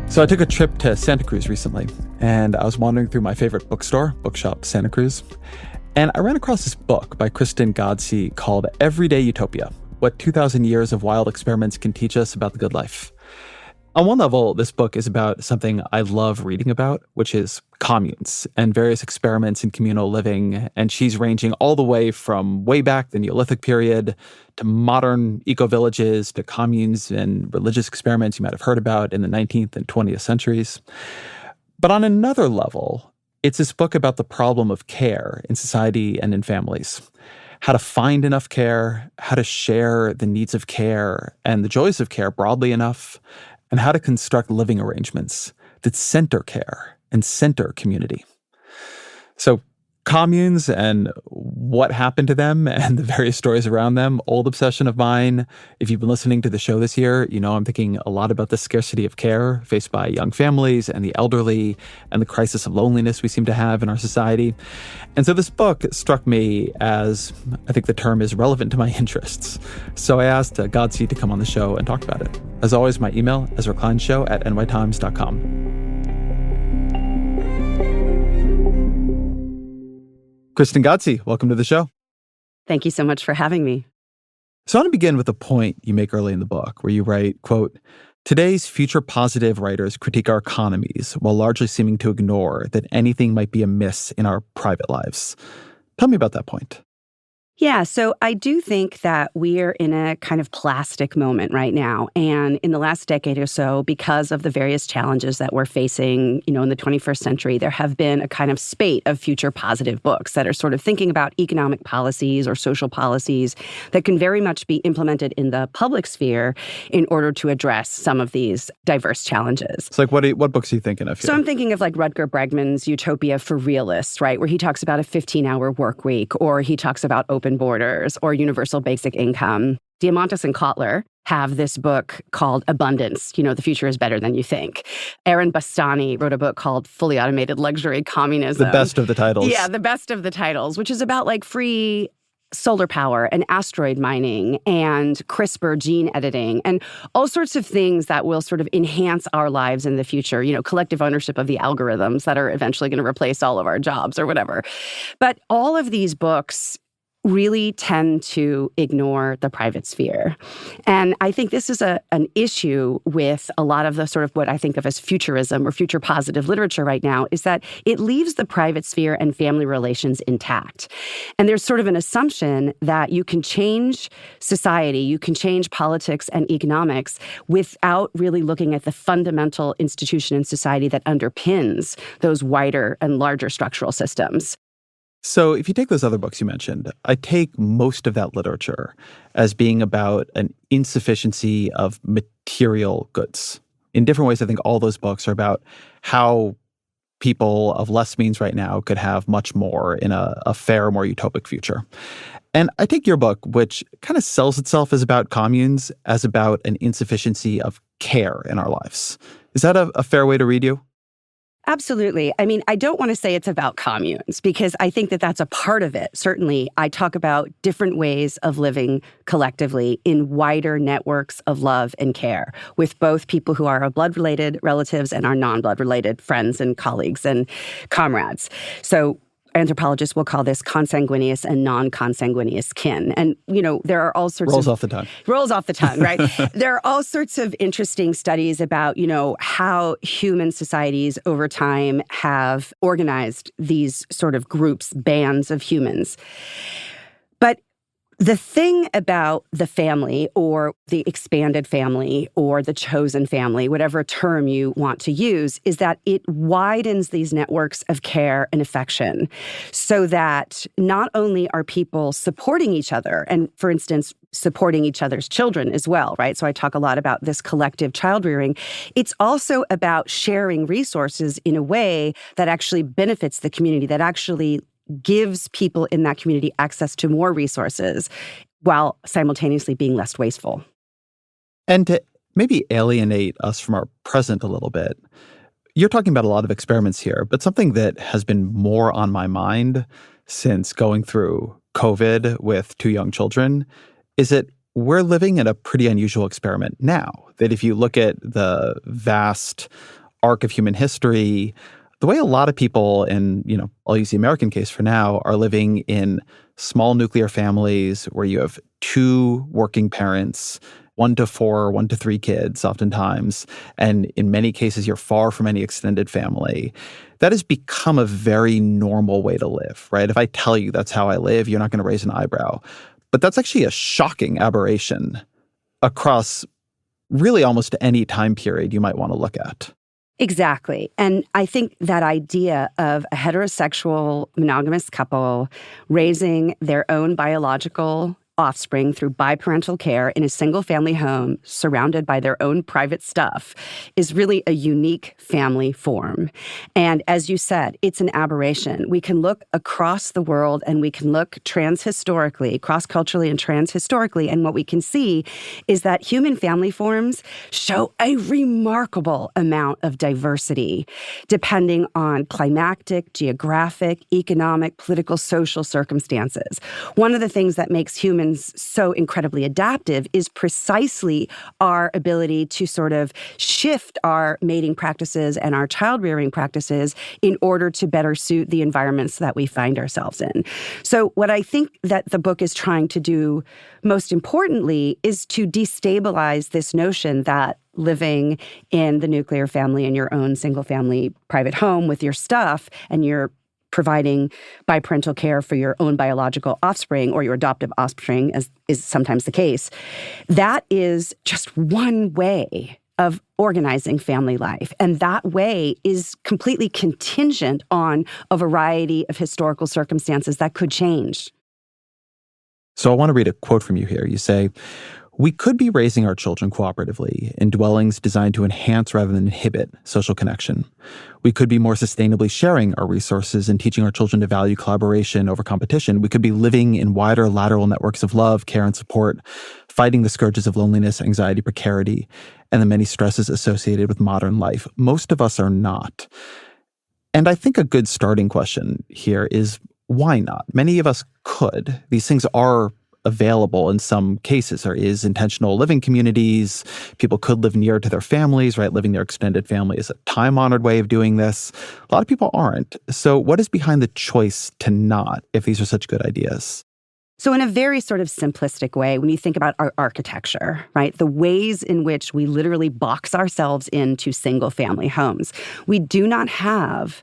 So I took a trip to Santa Cruz recently, and I was wandering through my favorite bookshop, Santa Cruz, and I ran across this book by Kristen Ghodsee called Everyday Utopia: What 2,000 Years of Wild Experiments Can Teach Us About the Good Life. On one level, this book is about something I love reading about, which is communes and various experiments in communal living. And she's ranging all the way from way back the Neolithic period to modern eco-villages to communes and religious experiments you might have heard about in the 19th and 20th centuries. But on another level, it's this book about the problem of care in society and in families. How to find enough care, how to share the needs of care and the joys of care broadly enough, and how to construct living arrangements that center care and center community. So communes and what happened to them and the various stories around them, old obsession of mine. If you've been listening to the show this year, you know I'm thinking a lot about the scarcity of care faced by young families and the elderly and the crisis of loneliness we seem to have in our society. And so this book struck me as, I think the term is relevant to my interests. So I asked Ghodsee to come on the show and talk about it. As always, my email, EzraKleinShow@nytimes.com. Kristen Ghodsee, welcome to the show. Thank you so much for having me. So I want to begin with a point you make early in the book where you write, quote, "Today's future positive writers critique our economies while largely seeming to ignore that anything might be amiss in our private lives." Tell me about that point. Yeah, so I do think that we're in a kind of plastic moment right now. And in the last decade or so, because of the various challenges that we're facing, in the 21st century, there have been a kind of spate of future positive books that are sort of thinking about economic policies or social policies that can very much be implemented in the public sphere in order to address some of these diverse challenges. So what books are you thinking of here? So I'm thinking of like Rutger Bregman's Utopia for Realists, right, where he talks about a 15-hour work week, or he talks about open borders or universal basic income. Diamandis and Kotler have this book called Abundance, The Future is Better Than You Think. Aaron Bastani wrote a book called Fully Automated Luxury Communism. The best of the titles. Yeah, the best of the titles, which is about like free solar power and asteroid mining and CRISPR gene editing and all sorts of things that will sort of enhance our lives in the future, collective ownership of the algorithms that are eventually going to replace all of our jobs or whatever. But all of these books really tend to ignore the private sphere. And I think this is an issue with a lot of the sort of what I think of as futurism or future positive literature right now, is that it leaves the private sphere and family relations intact. And there's sort of an assumption that you can change society, you can change politics and economics without really looking at the fundamental institution in society that underpins those wider and larger structural systems. So if you take those other books you mentioned, I take most of that literature as being about an insufficiency of material goods. In different ways, I think all those books are about how people of less means right now could have much more in a fair, more utopic future. And I take your book, which kind of sells itself as about communes, as about an insufficiency of care in our lives. Is that a fair way to read you? Absolutely. I mean, I don't want to say it's about communes because I think that that's a part of it. Certainly, I talk about different ways of living collectively in wider networks of love and care with both people who are our blood-related relatives and our non-blood-related friends and colleagues and comrades. So anthropologists will call this consanguineous and non-consanguineous kin. And, there are all sorts Rolls off the tongue, right? There are all sorts of interesting studies about, how human societies over time have organized these sort of groups, bands of humans. But the thing about the family or the expanded family or the chosen family, whatever term you want to use, is that it widens these networks of care and affection so that not only are people supporting each other and, for instance, supporting each other's children as well, right? So I talk a lot about this collective child rearing. It's also about sharing resources in a way that actually benefits the community, that actually gives people in that community access to more resources while simultaneously being less wasteful. And to maybe alienate us from our present a little bit, you're talking about a lot of experiments here, but something that has been more on my mind since going through COVID with two young children is that we're living in a pretty unusual experiment now. That if you look at the vast arc of human history, the way a lot of people, and I'll use the American case for now, are living in small nuclear families where you have two working parents, 1 to 4, 1 to 3 kids oftentimes, and in many cases you're far from any extended family. That has become a very normal way to live, right? If I tell you that's how I live, you're not going to raise an eyebrow. But that's actually a shocking aberration across really almost any time period you might want to look at. Exactly. And I think that idea of a heterosexual monogamous couple raising their own biological offspring through biparental care in a single-family home surrounded by their own private stuff is really a unique family form. And as you said, it's an aberration. We can look across the world and we can look transhistorically, cross-culturally and transhistorically, and what we can see is that human family forms show a remarkable amount of diversity depending on climactic, geographic, economic, political, social circumstances. One of the things that makes humans so incredibly adaptive is precisely our ability to sort of shift our mating practices and our child-rearing practices in order to better suit the environments that we find ourselves in. So what I think that the book is trying to do most importantly is to destabilize this notion that living in the nuclear family in your own single-family private home with your stuff and your providing biparental care for your own biological offspring or your adoptive offspring, as is sometimes the case, that is just one way of organizing family life. And that way is completely contingent on a variety of historical circumstances that could change. So I want to read a quote from you here. You say, "We could be raising our children cooperatively in dwellings designed to enhance rather than inhibit social connection. We could be more sustainably sharing our resources and teaching our children to value collaboration over competition. We could be living in wider lateral networks of love, care, and support, fighting the scourges of loneliness, anxiety, precarity, and the many stresses associated with modern life. Most of us are not." And I think a good starting question here is, why not? Many of us could. These things are available in some cases. There is intentional living communities. People could live near to their families, right? Living their extended family is a time-honored way of doing this. A lot of people aren't. So what is behind the choice to not, if these are such good ideas? So in a very sort of simplistic way, when you think about our architecture, right, the ways in which we literally box ourselves into single-family homes, we do not have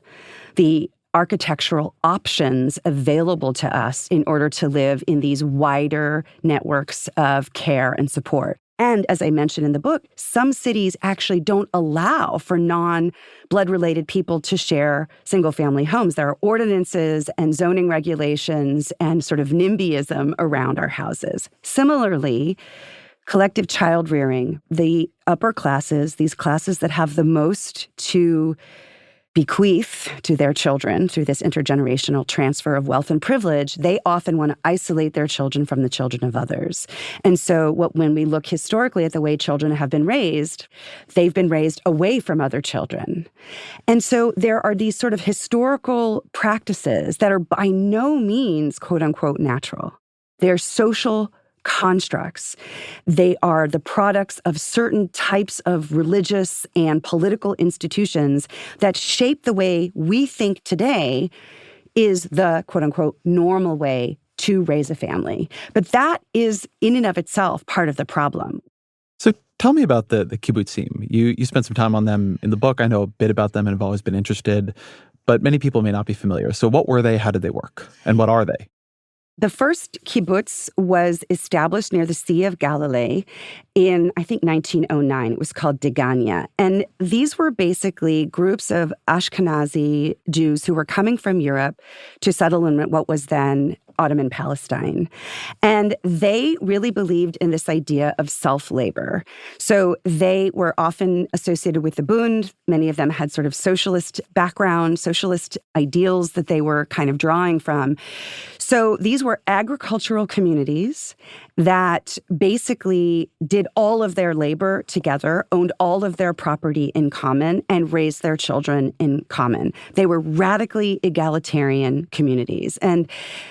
the architectural options available to us in order to live in these wider networks of care and support. And as I mentioned in the book, some cities actually don't allow for non-blood-related people to share single-family homes. There are ordinances and zoning regulations and sort of NIMBYism around our houses. Similarly, collective child rearing, the upper classes, these classes that have the most to bequeath to their children through this intergenerational transfer of wealth and privilege, they often want to isolate their children from the children of others. And so when we look historically at the way children have been raised, they've been raised away from other children. And so there are these sort of historical practices that are by no means, quote unquote, natural. They're social constructs. They are the products of certain types of religious and political institutions that shape the way we think today is the quote-unquote normal way to raise a family. But that is in and of itself part of the problem. So tell me about the Kibbutzim. You spent some time on them in the book. I know a bit about them and have always been interested, but many people may not be familiar. So what were they? How did they work? And what are they? The first kibbutz was established near the Sea of Galilee in, I think, 1909. It was called Degania. And these were basically groups of Ashkenazi Jews who were coming from Europe to settle in what was then Ottoman Palestine. And they really believed in this idea of self-labor. So they were often associated with the Bund. Many of them had sort of socialist background, socialist ideals that they were kind of drawing from. So these were agricultural communities that basically did all of their labor together, owned all of their property in common, and raised their children in common. They were radically egalitarian communities. And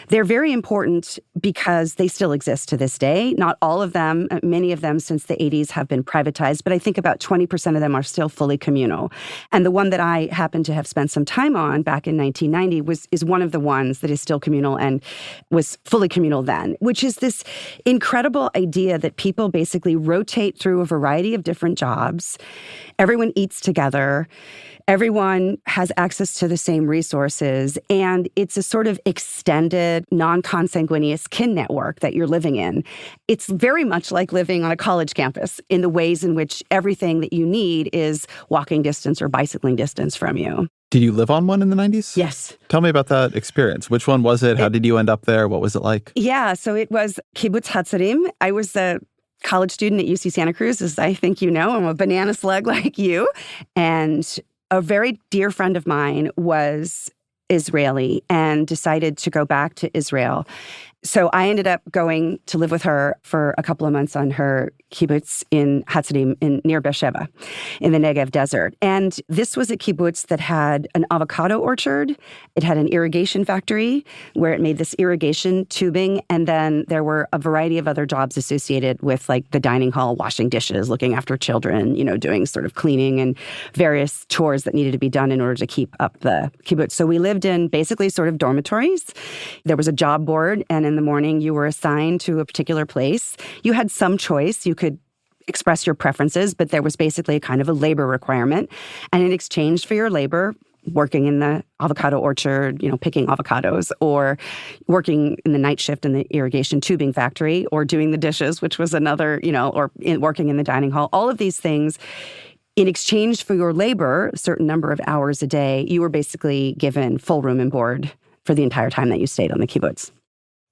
they're very very important because they still exist to this day. Not all of them, many of them since the 80s have been privatized, but I think about 20% of them are still fully communal. And the one that I happen to have spent some time on back in 1990 is one of the ones that is still communal and was fully communal then, which is this incredible idea that people basically rotate through a variety of different jobs. Everyone eats together. Everyone has access to the same resources, and it's a sort of extended, non-consanguineous kin network that you're living in. It's very much like living on a college campus in the ways in which everything that you need is walking distance or bicycling distance from you. Did you live on one in the 90s? Yes. Tell me about that experience. Which one was it? How did you end up there? What was it like? Yeah, so it was Kibbutz Hatzarim. I was a college student at UC Santa Cruz, as I think you know. I'm a banana slug like you. And a very dear friend of mine was Israeli and decided to go back to Israel. So I ended up going to live with her for a couple of months on her kibbutz in Hatzarim near Beersheba in the Negev desert. And this was a kibbutz that had an avocado orchard. It had an irrigation factory where it made this irrigation tubing. And then there were a variety of other jobs associated with like the dining hall, washing dishes, looking after children, doing sort of cleaning and various chores that needed to be done in order to keep up the kibbutz. So we lived in basically sort of dormitories. There was a job board, and in the morning you were assigned to a particular place. You had some choice. You could express your preferences, but there was basically a kind of a labor requirement. And in exchange for your labor, working in the avocado orchard, picking avocados, or working in the night shift in the irrigation tubing factory, or doing the dishes, which was another, or working in the dining hall, all of these things, in exchange for your labor, a certain number of hours a day, you were basically given full room and board for the entire time that you stayed on the kibbutz.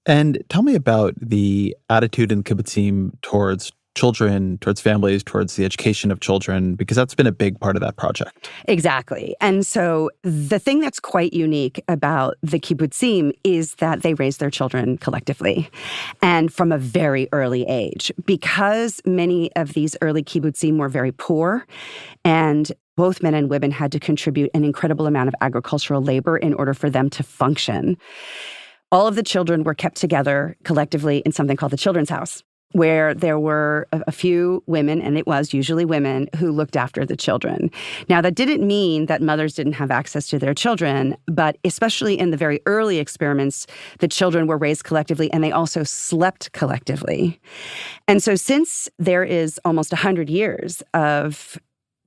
And tell me about the attitude in kibbutzim towards children, towards families, towards the education of children, because that's been a big part of that project. Exactly. And so the thing that's quite unique about the kibbutzim is that they raise their children collectively and from a very early age. Because many of these early kibbutzim were very poor, and both men and women had to contribute an incredible amount of agricultural labor in order for them to function. All of the children were kept together collectively in something called the Children's House, where there were a few women, and it was usually women, who looked after the children. Now, that didn't mean that mothers didn't have access to their children, but especially in the very early experiments, the children were raised collectively, and they also slept collectively. And so since there is almost 100 years of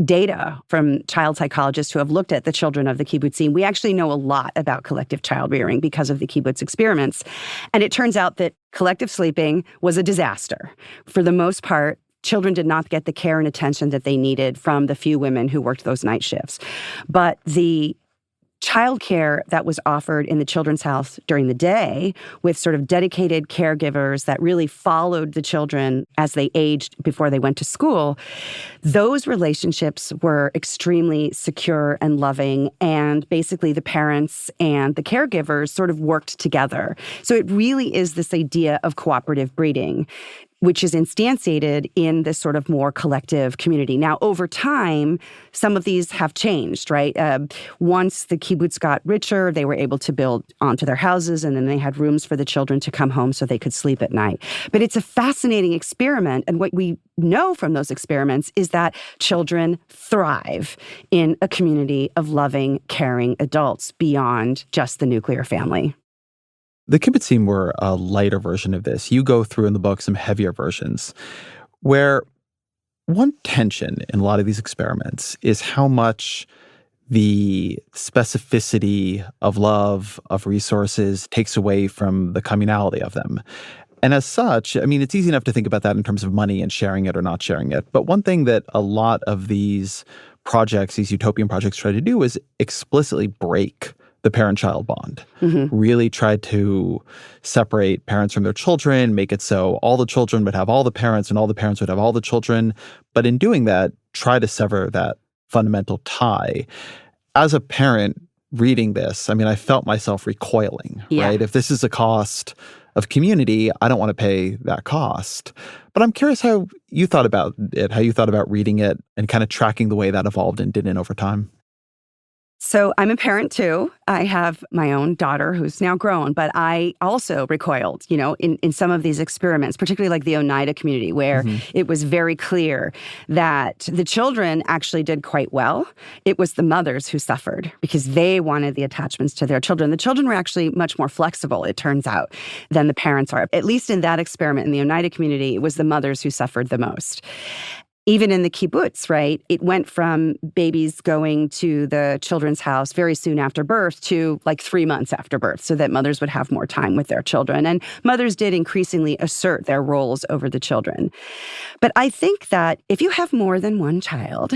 data from child psychologists who have looked at the children of the kibbutzim, we actually know a lot about collective child rearing because of the kibbutz experiments. And it turns out that collective sleeping was a disaster. For the most part, children did not get the care and attention that they needed from the few women who worked those night shifts. But the childcare that was offered in the Children's House during the day, with sort of dedicated caregivers that really followed the children as they aged before they went to school, those relationships were extremely secure and loving, and basically the parents and the caregivers sort of worked together. So it really is this idea of cooperative breeding, which is instantiated in this sort of more collective community. Now, over time, some of these have changed, right? Once the kibbutz got richer, they were able to build onto their houses, and then they had rooms for the children to come home so they could sleep at night. But it's a fascinating experiment, and what we know from those experiments is that children thrive in a community of loving, caring adults beyond just the nuclear family. The kibbutzim were a lighter version of this. You go through in the book some heavier versions, where one tension in a lot of these experiments is how much the specificity of love, of resources, takes away from the communality of them. And as such, I mean, it's easy enough to think about that in terms of money and sharing it or not sharing it. But one thing that a lot of these projects, these utopian projects, try to do is explicitly break the parent-child bond. Really tried to separate parents from their children, make it so all the children would have all the parents and all the parents would have all the children. But in doing that, try to sever that fundamental tie. As a parent reading this, I mean, I felt myself recoiling, right? If this is a cost of community, I don't want to pay that cost. But I'm curious how you thought about it, how you thought about reading it and kind of tracking the way that evolved and did in over time. So I'm a parent too. I have my own daughter who's now grown, but I also recoiled, in some of these experiments, particularly like the Oneida community, where it was very clear that the children actually did quite well. It was the mothers who suffered because they wanted the attachments to their children. The children were actually much more flexible, it turns out, than the parents are. At least in that experiment in the Oneida community, it was the mothers who suffered the most. Even in the kibbutz, right, it went from babies going to the children's house very soon after birth to like 3 months after birth so that mothers would have more time with their children. And mothers did increasingly assert their roles over the children. But I think that if you have more than one child,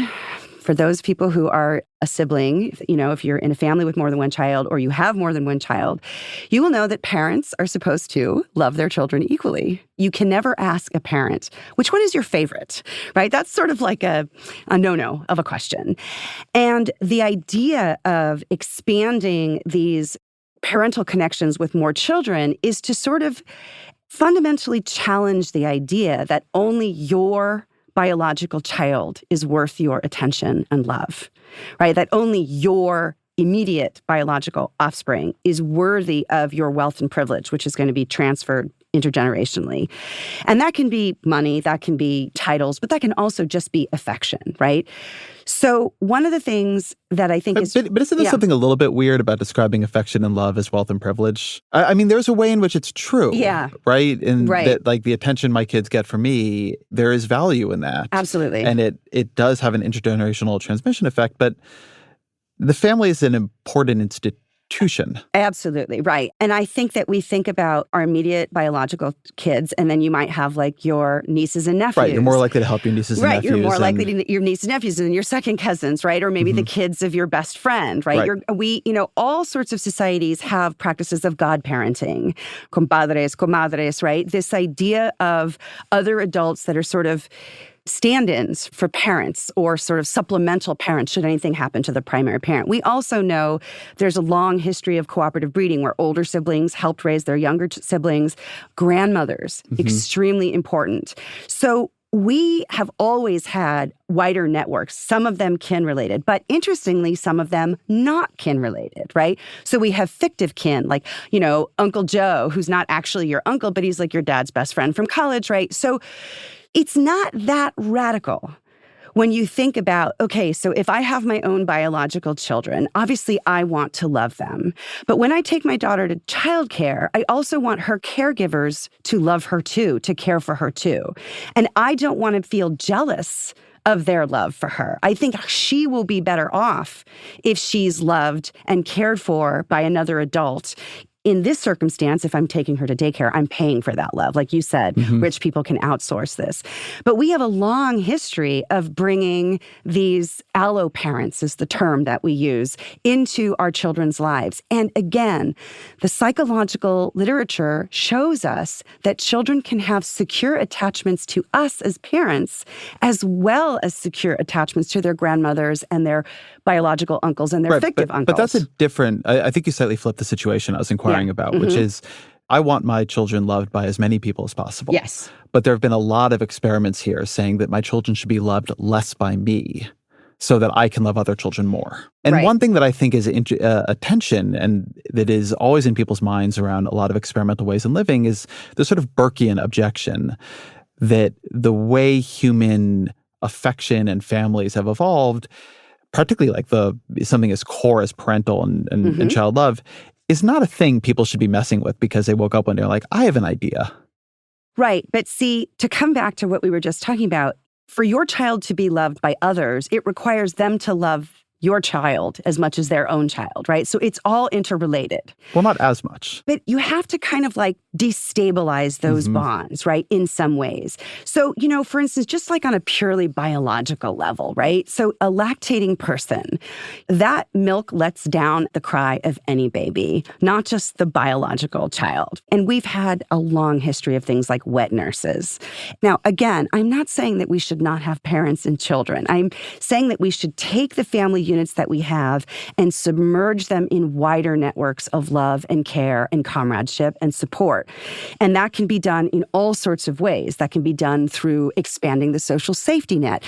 for those people who are a sibling, if you're in a family with more than one child or you have more than one child, you will know that parents are supposed to love their children equally. You can never ask a parent, which one is your favorite, right? That's sort of like a no-no of a question. And the idea of expanding these parental connections with more children is to sort of fundamentally challenge the idea that only your biological child is worth your attention and love, right? That only your immediate biological offspring is worthy of your wealth and privilege, which is going to be transferred intergenerationally. And that can be money, that can be titles, but that can also just be affection, right? So one of the things that I think is... But isn't there something a little bit weird about describing affection and love as wealth and privilege? I mean, there's a way in which it's true, right? And that, like, the attention my kids get from me, there is value in that. Absolutely. And it does have an intergenerational transmission effect, but the family is an important institution. Absolutely, right. And I think that we think about our immediate biological kids, and then you might have like your nieces and nephews. Right, you're more likely to help your nieces and nephews. Right, you're more likely to your nieces and nephews and your second cousins, right? Or maybe the kids of your best friend, right? All sorts of societies have practices of godparenting, compadres, comadres, right? This idea of other adults that are sort of stand-ins for parents or sort of supplemental parents should anything happen to the primary parent. We also know there's a long history of cooperative breeding where older siblings helped raise their younger siblings. Grandmothers, extremely important. So we have always had wider networks, some of them kin-related, but interestingly, some of them not kin-related, right? So we have fictive kin, like, Uncle Joe, who's not actually your uncle, but he's like your dad's best friend from college, right? So it's not that radical when you think about, okay, so if I have my own biological children, obviously I want to love them. But when I take my daughter to childcare, I also want her caregivers to love her too, to care for her too. And I don't want to feel jealous of their love for her. I think she will be better off if she's loved and cared for by another adult. In this circumstance, if I'm taking her to daycare, I'm paying for that love. Like you said, rich people can outsource this. But we have a long history of bringing these allo parents, is the term that we use, into our children's lives. And again, the psychological literature shows us that children can have secure attachments to us as parents, as well as secure attachments to their grandmothers and their biological uncles and their fictive uncles. But that's a different, I think you slightly flipped the situation I was inquiring about, which is I want my children loved by as many people as possible. Yes. But there have been a lot of experiments here saying that my children should be loved less by me so that I can love other children more. And one thing that I think is a tension and that is always in people's minds around a lot of experimental ways of living is the sort of Burkean objection that the way human affection and families have evolved, particularly like something as core as parental and child love, is not a thing people should be messing with because they woke up one day and like, I have an idea. Right. But see, to come back to what we were just talking about, for your child to be loved by others, it requires them to love your child as much as their own child, right? So it's all interrelated. Well, not as much. But you have to kind of like destabilize those bonds, right, in some ways. So, for instance, just like on a purely biological level, right? So a lactating person, that milk lets down the cry of any baby, not just the biological child. And we've had a long history of things like wet nurses. Now, again, I'm not saying that we should not have parents and children. I'm saying that we should take the family units that we have and submerge them in wider networks of love and care and comradeship and support. And that can be done in all sorts of ways. That can be done through expanding the social safety net,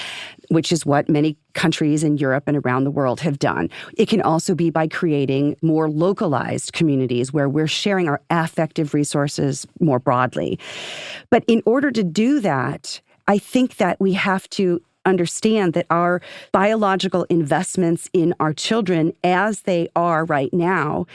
which is what many countries in Europe and around the world have done. It can also be by creating more localized communities where we're sharing our affective resources more broadly. But in order to do that, I think that we have to understand that our biological investments in our children, as they are right now,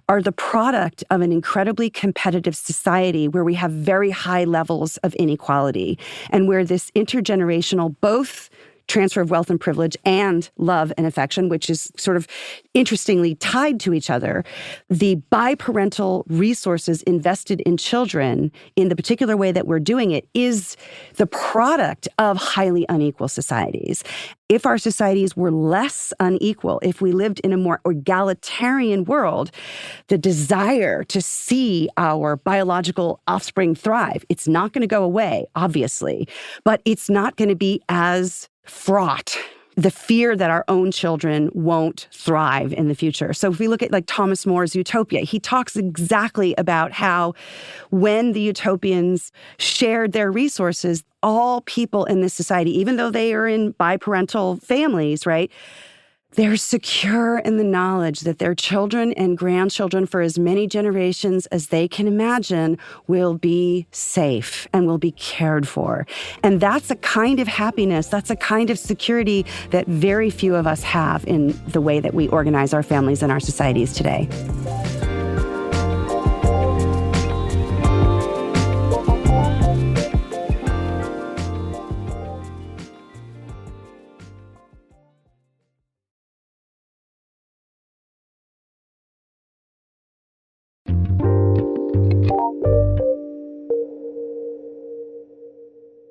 are the product of an incredibly competitive society where we have very high levels of inequality and where this intergenerational, both transfer of wealth and privilege and love and affection, which is sort of interestingly tied to each other, the biparental resources invested in children in the particular way that we're doing it is the product of highly unequal societies. If our societies were less unequal, if we lived in a more egalitarian world, the desire to see our biological offspring thrive, it's not going to go away, obviously, but it's not going to be as fraught. The fear that our own children won't thrive in the future. So if we look at like Thomas More's Utopia, he talks exactly about how when the utopians shared their resources, all people in this society, even though they are in biparental families, right, they're secure in the knowledge that their children and grandchildren for as many generations as they can imagine will be safe and will be cared for. And that's a kind of happiness, that's a kind of security that very few of us have in the way that we organize our families and our societies today.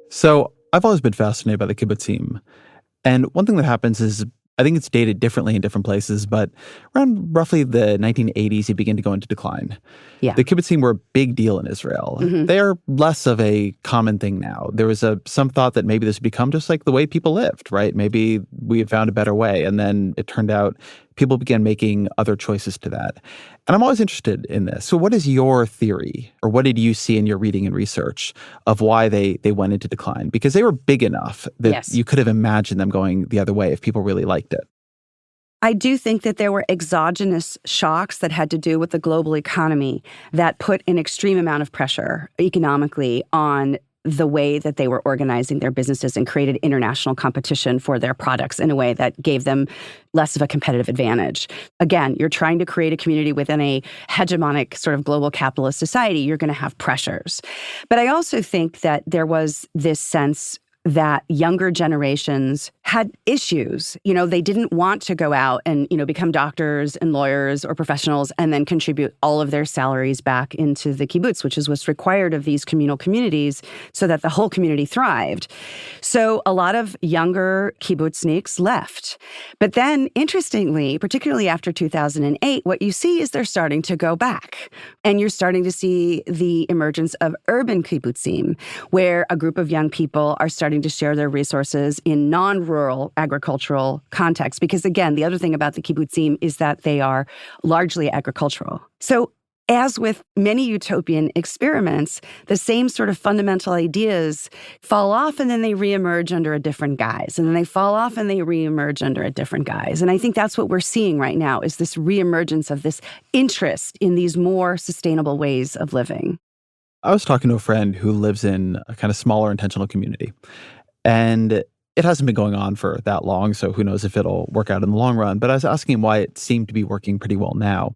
So I've always been fascinated by the kibbutzim. And one thing that happens is, I think it's dated differently in different places, but around roughly the 1980s, it began to go into decline. Yeah. The kibbutzim were a big deal in Israel. Mm-hmm. They're less of a common thing now. There was some thought that maybe this would become just like the way people lived, right? Maybe we had found a better way. And then it turned out people began making other choices to that. And I'm always interested in this. So what is your theory, or what did you see in your reading and research of why they went into decline? Because they were big enough that Yes. you could have imagined them going the other way if people really liked it. I do think that there were exogenous shocks that had to do with the global economy that put an extreme amount of pressure economically on the way that they were organizing their businesses and created international competition for their products in a way that gave them less of a competitive advantage. Again, you're trying to create a community within a hegemonic sort of global capitalist society. You're going to have pressures. But I also think that there was this sense that younger generations had issues. You know, they didn't want to go out and, become doctors and lawyers or professionals and then contribute all of their salaries back into the kibbutz, which is what's required of these communal communities so that the whole community thrived. So a lot of younger kibbutzniks left. But then, interestingly, particularly after 2008, what you see is they're starting to go back. And you're starting to see the emergence of urban kibbutzim, where a group of young people are starting to share their resources in non-rural agricultural contexts. Because again, the other thing about the kibbutzim is that they are largely agricultural. So as with many utopian experiments, the same sort of fundamental ideas fall off and then they reemerge under a different guise. And then they fall off and they reemerge under a different guise. And I think that's what we're seeing right now is this reemergence of this interest in these more sustainable ways of living. I was talking to a friend who lives in a kind of smaller intentional community. And it hasn't been going on for that long, so who knows if it'll work out in the long run. But I was asking him why it seemed to be working pretty well now.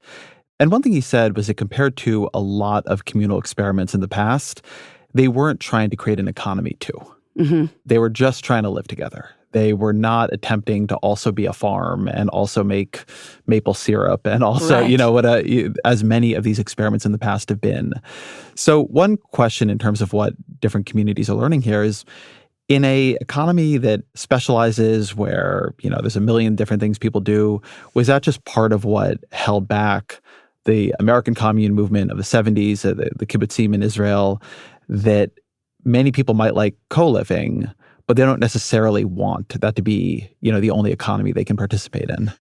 And one thing he said was that compared to a lot of communal experiments in the past, they weren't trying to create an economy too. Mm-hmm. They were just trying to live together. They were not attempting to also be a farm and also make maple syrup and also, Right. As many of these experiments in the past have been. So one question in terms of what different communities are learning here is, in a economy that specializes where, there's a million different things people do, was that just part of what held back the American commune movement of the 70s, the kibbutzim in Israel, that many people might like co-living, but they don't necessarily want that to be, the only economy they can participate in.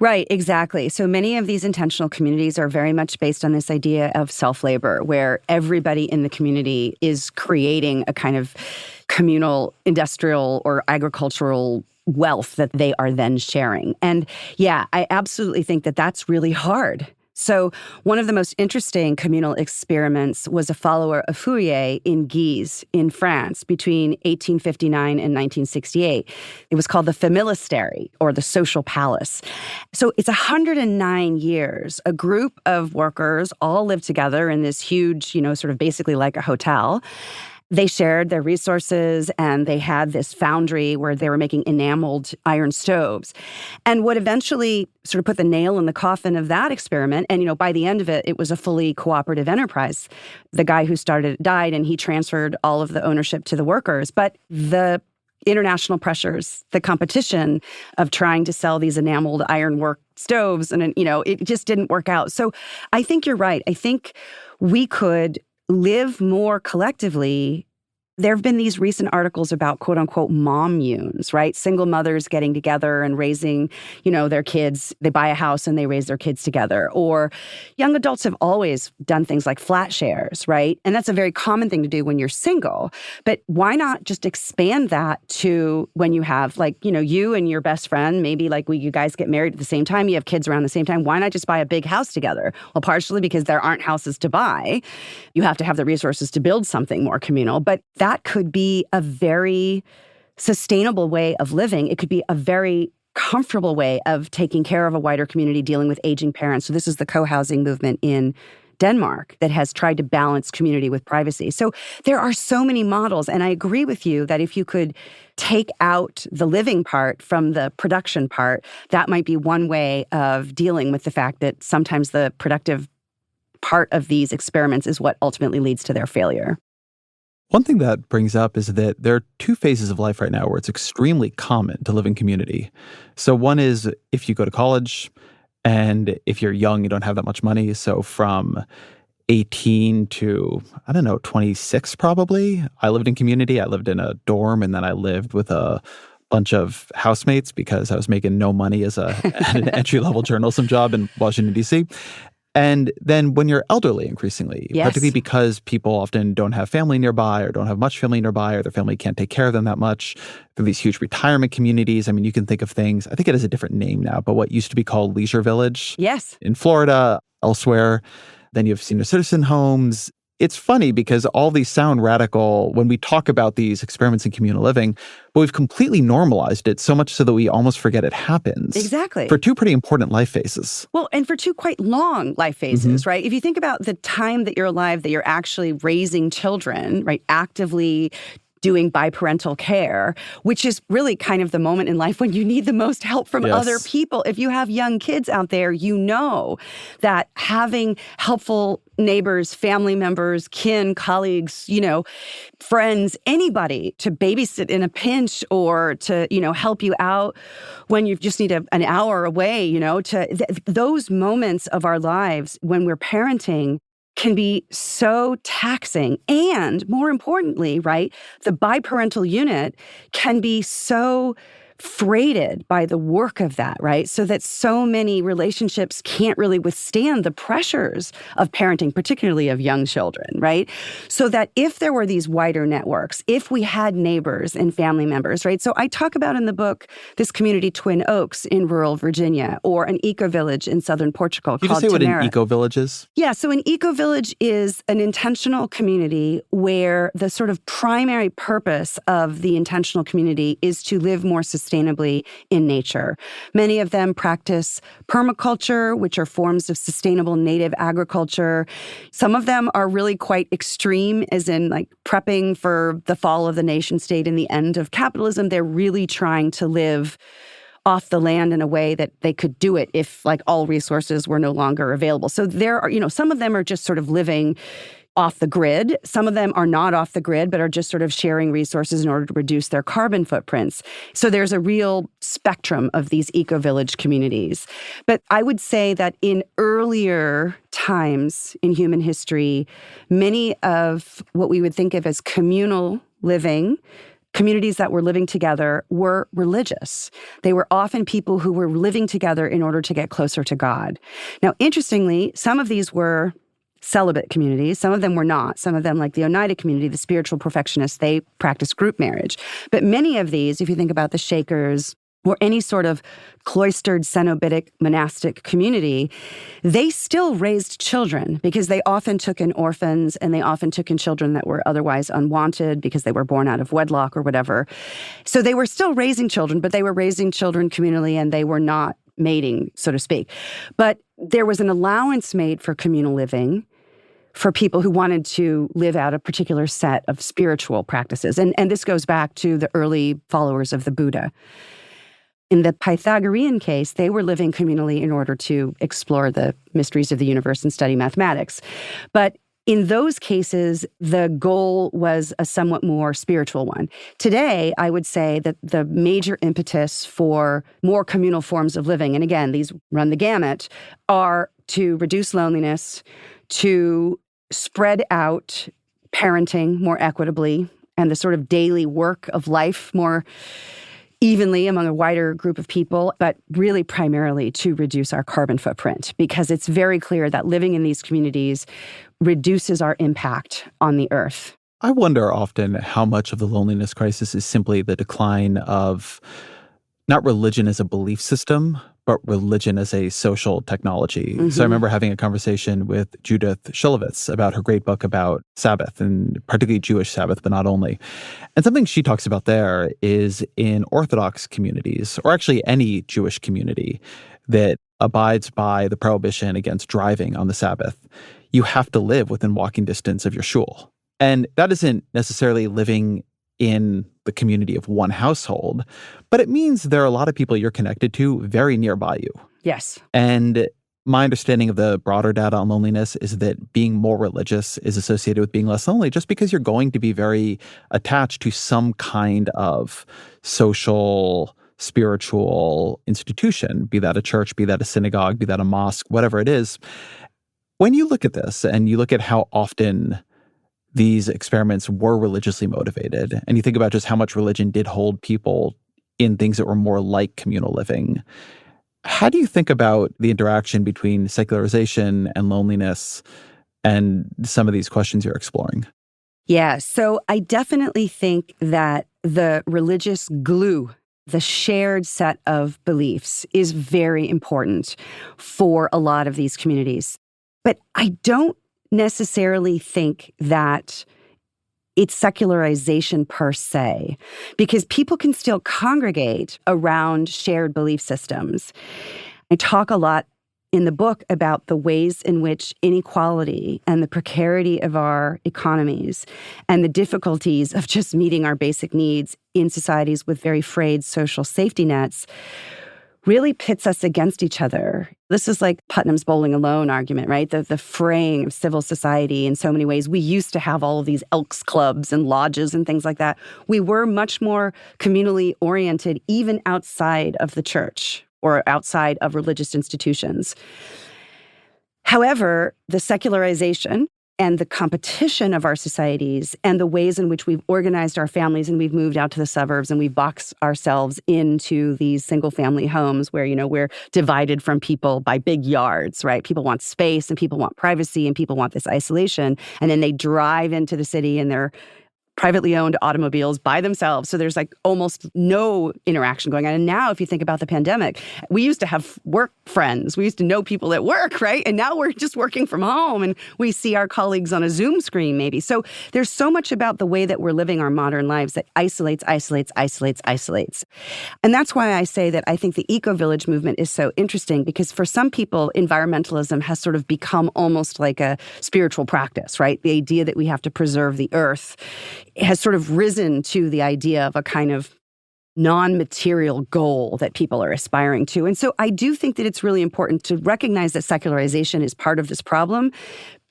Right, exactly. So many of these intentional communities are very much based on this idea of self-labor, where everybody in the community is creating a kind of communal, industrial, or agricultural wealth that they are then sharing. And yeah, I absolutely think that that's really hard. So one of the most interesting communal experiments was a follower of Fourier in Guise in France between 1859 and 1968. It was called the Familistère, or the Social Palace. So it's 109 years. A group of workers all lived together in this huge, sort of basically like a hotel. They shared their resources, and they had this foundry where they were making enameled iron stoves. And what eventually sort of put the nail in the coffin of that experiment, and by the end of it, it was a fully cooperative enterprise. The guy who started it died, and he transferred all of the ownership to the workers. But the international pressures, the competition of trying to sell these enameled ironwork stoves, and it just didn't work out. So I think you're right. I think we could live more collectively. There have been these recent articles about quote unquote mommunes, right? Single mothers getting together and raising, their kids. They buy a house and they raise their kids together. Or young adults have always done things like flat shares, right? And that's a very common thing to do when you're single. But why not just expand that to when you have you and your best friend, maybe you guys get married at the same time, you have kids around the same time. Why not just buy a big house together? Well, partially because there aren't houses to buy. You have to have the resources to build something more communal. But that could be a very sustainable way of living. It could be a very comfortable way of taking care of a wider community, dealing with aging parents. So this is the co-housing movement in Denmark that has tried to balance community with privacy. So there are so many models. And I agree with you that if you could take out the living part from the production part, that might be one way of dealing with the fact that sometimes the productive part of these experiments is what ultimately leads to their failure. One thing that brings up is that there are two phases of life right now where it's extremely common to live in community. So one is if you go to college, and if you're young, you don't have that much money. So from 18 to, 26 probably, I lived in community. I lived in a dorm, and then I lived with a bunch of housemates because I was making no money at an entry-level journalism job in Washington, D.C. And then when you're elderly, increasingly, yes, particularly because people often don't have family nearby or don't have much family nearby, or their family can't take care of them that much, there are these huge retirement communities. I mean, you can think of things, I think it has a different name now, but what used to be called Leisure Village. Yes. In Florida, elsewhere. Then you have senior citizen homes. It's funny because all these sound radical when we talk about these experiments in communal living, but we've completely normalized it so much so that we almost forget it happens. Exactly. For two pretty important life phases. Well, and for two quite long life phases, right? If you think about the time that you're alive, that you're actually raising children, right? Actively doing biparental care, which is really kind of the moment in life when you need the most help from other people. If you have young kids out there, you know that having helpful neighbors, family members, kin, colleagues, friends, anybody to babysit in a pinch or to, help you out when you just need an hour away, those moments of our lives when we're parenting can be so taxing. And more importantly, right, the biparental unit can be so freighted by the work of that, right? So that so many relationships can't really withstand the pressures of parenting, particularly of young children, right? So that if there were these wider networks, if we had neighbors and family members, right? So I talk about in the book this community Twin Oaks in rural Virginia, or an eco-village in southern Portugal called Tamara. Can you just say what an eco-village is? Yeah, so an eco-village is an intentional community where the sort of primary purpose of the intentional community is to live more sustainably in nature. Many of them practice permaculture, which are forms of sustainable native agriculture. Some of them are really quite extreme, as in prepping for the fall of the nation state and the end of capitalism. They're really trying to live off the land in a way that they could do it if all resources were no longer available. So there are, some of them are just sort of living off the grid. Some of them are not off the grid, but are just sort of sharing resources in order to reduce their carbon footprints. So there's a real spectrum of these eco-village communities. But I would say that in earlier times in human history, many of what we would think of as communal living communities that were living together were religious. They were often people who were living together in order to get closer to God. Now, interestingly, some of these were celibate communities. Some of them were not. Some of them, like the Oneida community, the spiritual perfectionists, they practiced group marriage. But many of these, if you think about the Shakers or any sort of cloistered Cenobitic monastic community, they still raised children because they often took in orphans and they often took in children that were otherwise unwanted because they were born out of wedlock or whatever. So they were still raising children, but they were raising children communally and they were not mating, so to speak. But there was an allowance made for communal living for people who wanted to live out a particular set of spiritual practices. And this goes back to the early followers of the Buddha. In the Pythagorean case, they were living communally in order to explore the mysteries of the universe and study mathematics. But in those cases, the goal was a somewhat more spiritual one. Today, I would say that the major impetus for more communal forms of living, and again, these run the gamut, are to reduce loneliness, to spread out parenting more equitably, and the sort of daily work of life more evenly among a wider group of people, but really primarily to reduce our carbon footprint, because it's very clear that living in these communities reduces our impact on the earth. I wonder often how much of the loneliness crisis is simply the decline of not religion as a belief system, but religion as a social technology. So I remember having a conversation with Judith Shulevitz about her great book about Sabbath, and particularly Jewish Sabbath, but not only. And something she talks about there is in Orthodox communities, or actually any Jewish community that abides by the prohibition against driving on the Sabbath, you have to live within walking distance of your shul. And that isn't necessarily living in the community of one household, but it means there are a lot of people you're connected to very nearby you. Yes. And my understanding of the broader data on loneliness is that being more religious is associated with being less lonely, just because you're going to be very attached to some kind of social, spiritual institution, be that a church, be that a synagogue, be that a mosque, whatever it is. When you look at this and you look at how often these experiments were religiously motivated, and you think about just how much religion did hold people in things that were more like communal living, how do you think about the interaction between secularization and loneliness and some of these questions you're exploring? Yeah, so I definitely think that the religious glue, the shared set of beliefs, is very important for a lot of these communities. But I don't necessarily think that it's secularization per se, because people can still congregate around shared belief systems. I talk a lot in the book about the ways in which inequality and the precarity of our economies and the difficulties of just meeting our basic needs in societies with very frayed social safety nets really pits us against each other. This is like Putnam's bowling alone argument, right? The fraying of civil society in so many ways. We used to have all of these Elks clubs and lodges and things like that. We were much more communally oriented, even outside of the church or outside of religious institutions. However, the secularization and the competition of our societies and the ways in which we've organized our families and we've moved out to the suburbs and we've boxed ourselves into these single-family homes where, we're divided from people by big yards, right? People want space and people want privacy and people want this isolation. And then they drive into the city in their privately owned automobiles by themselves. So there's like almost no interaction going on. And now if you think about the pandemic, we used to have work friends. We used to know people at work, right? And now we're just working from home and we see our colleagues on a Zoom screen maybe. So there's so much about the way that we're living our modern lives that isolates. And that's why I say that I think the eco-village movement is so interesting, because for some people, environmentalism has sort of become almost like a spiritual practice, right? The idea that we have to preserve the earth has sort of risen to the idea of a kind of non-material goal that people are aspiring to. And so I do think that it's really important to recognize that secularization is part of this problem,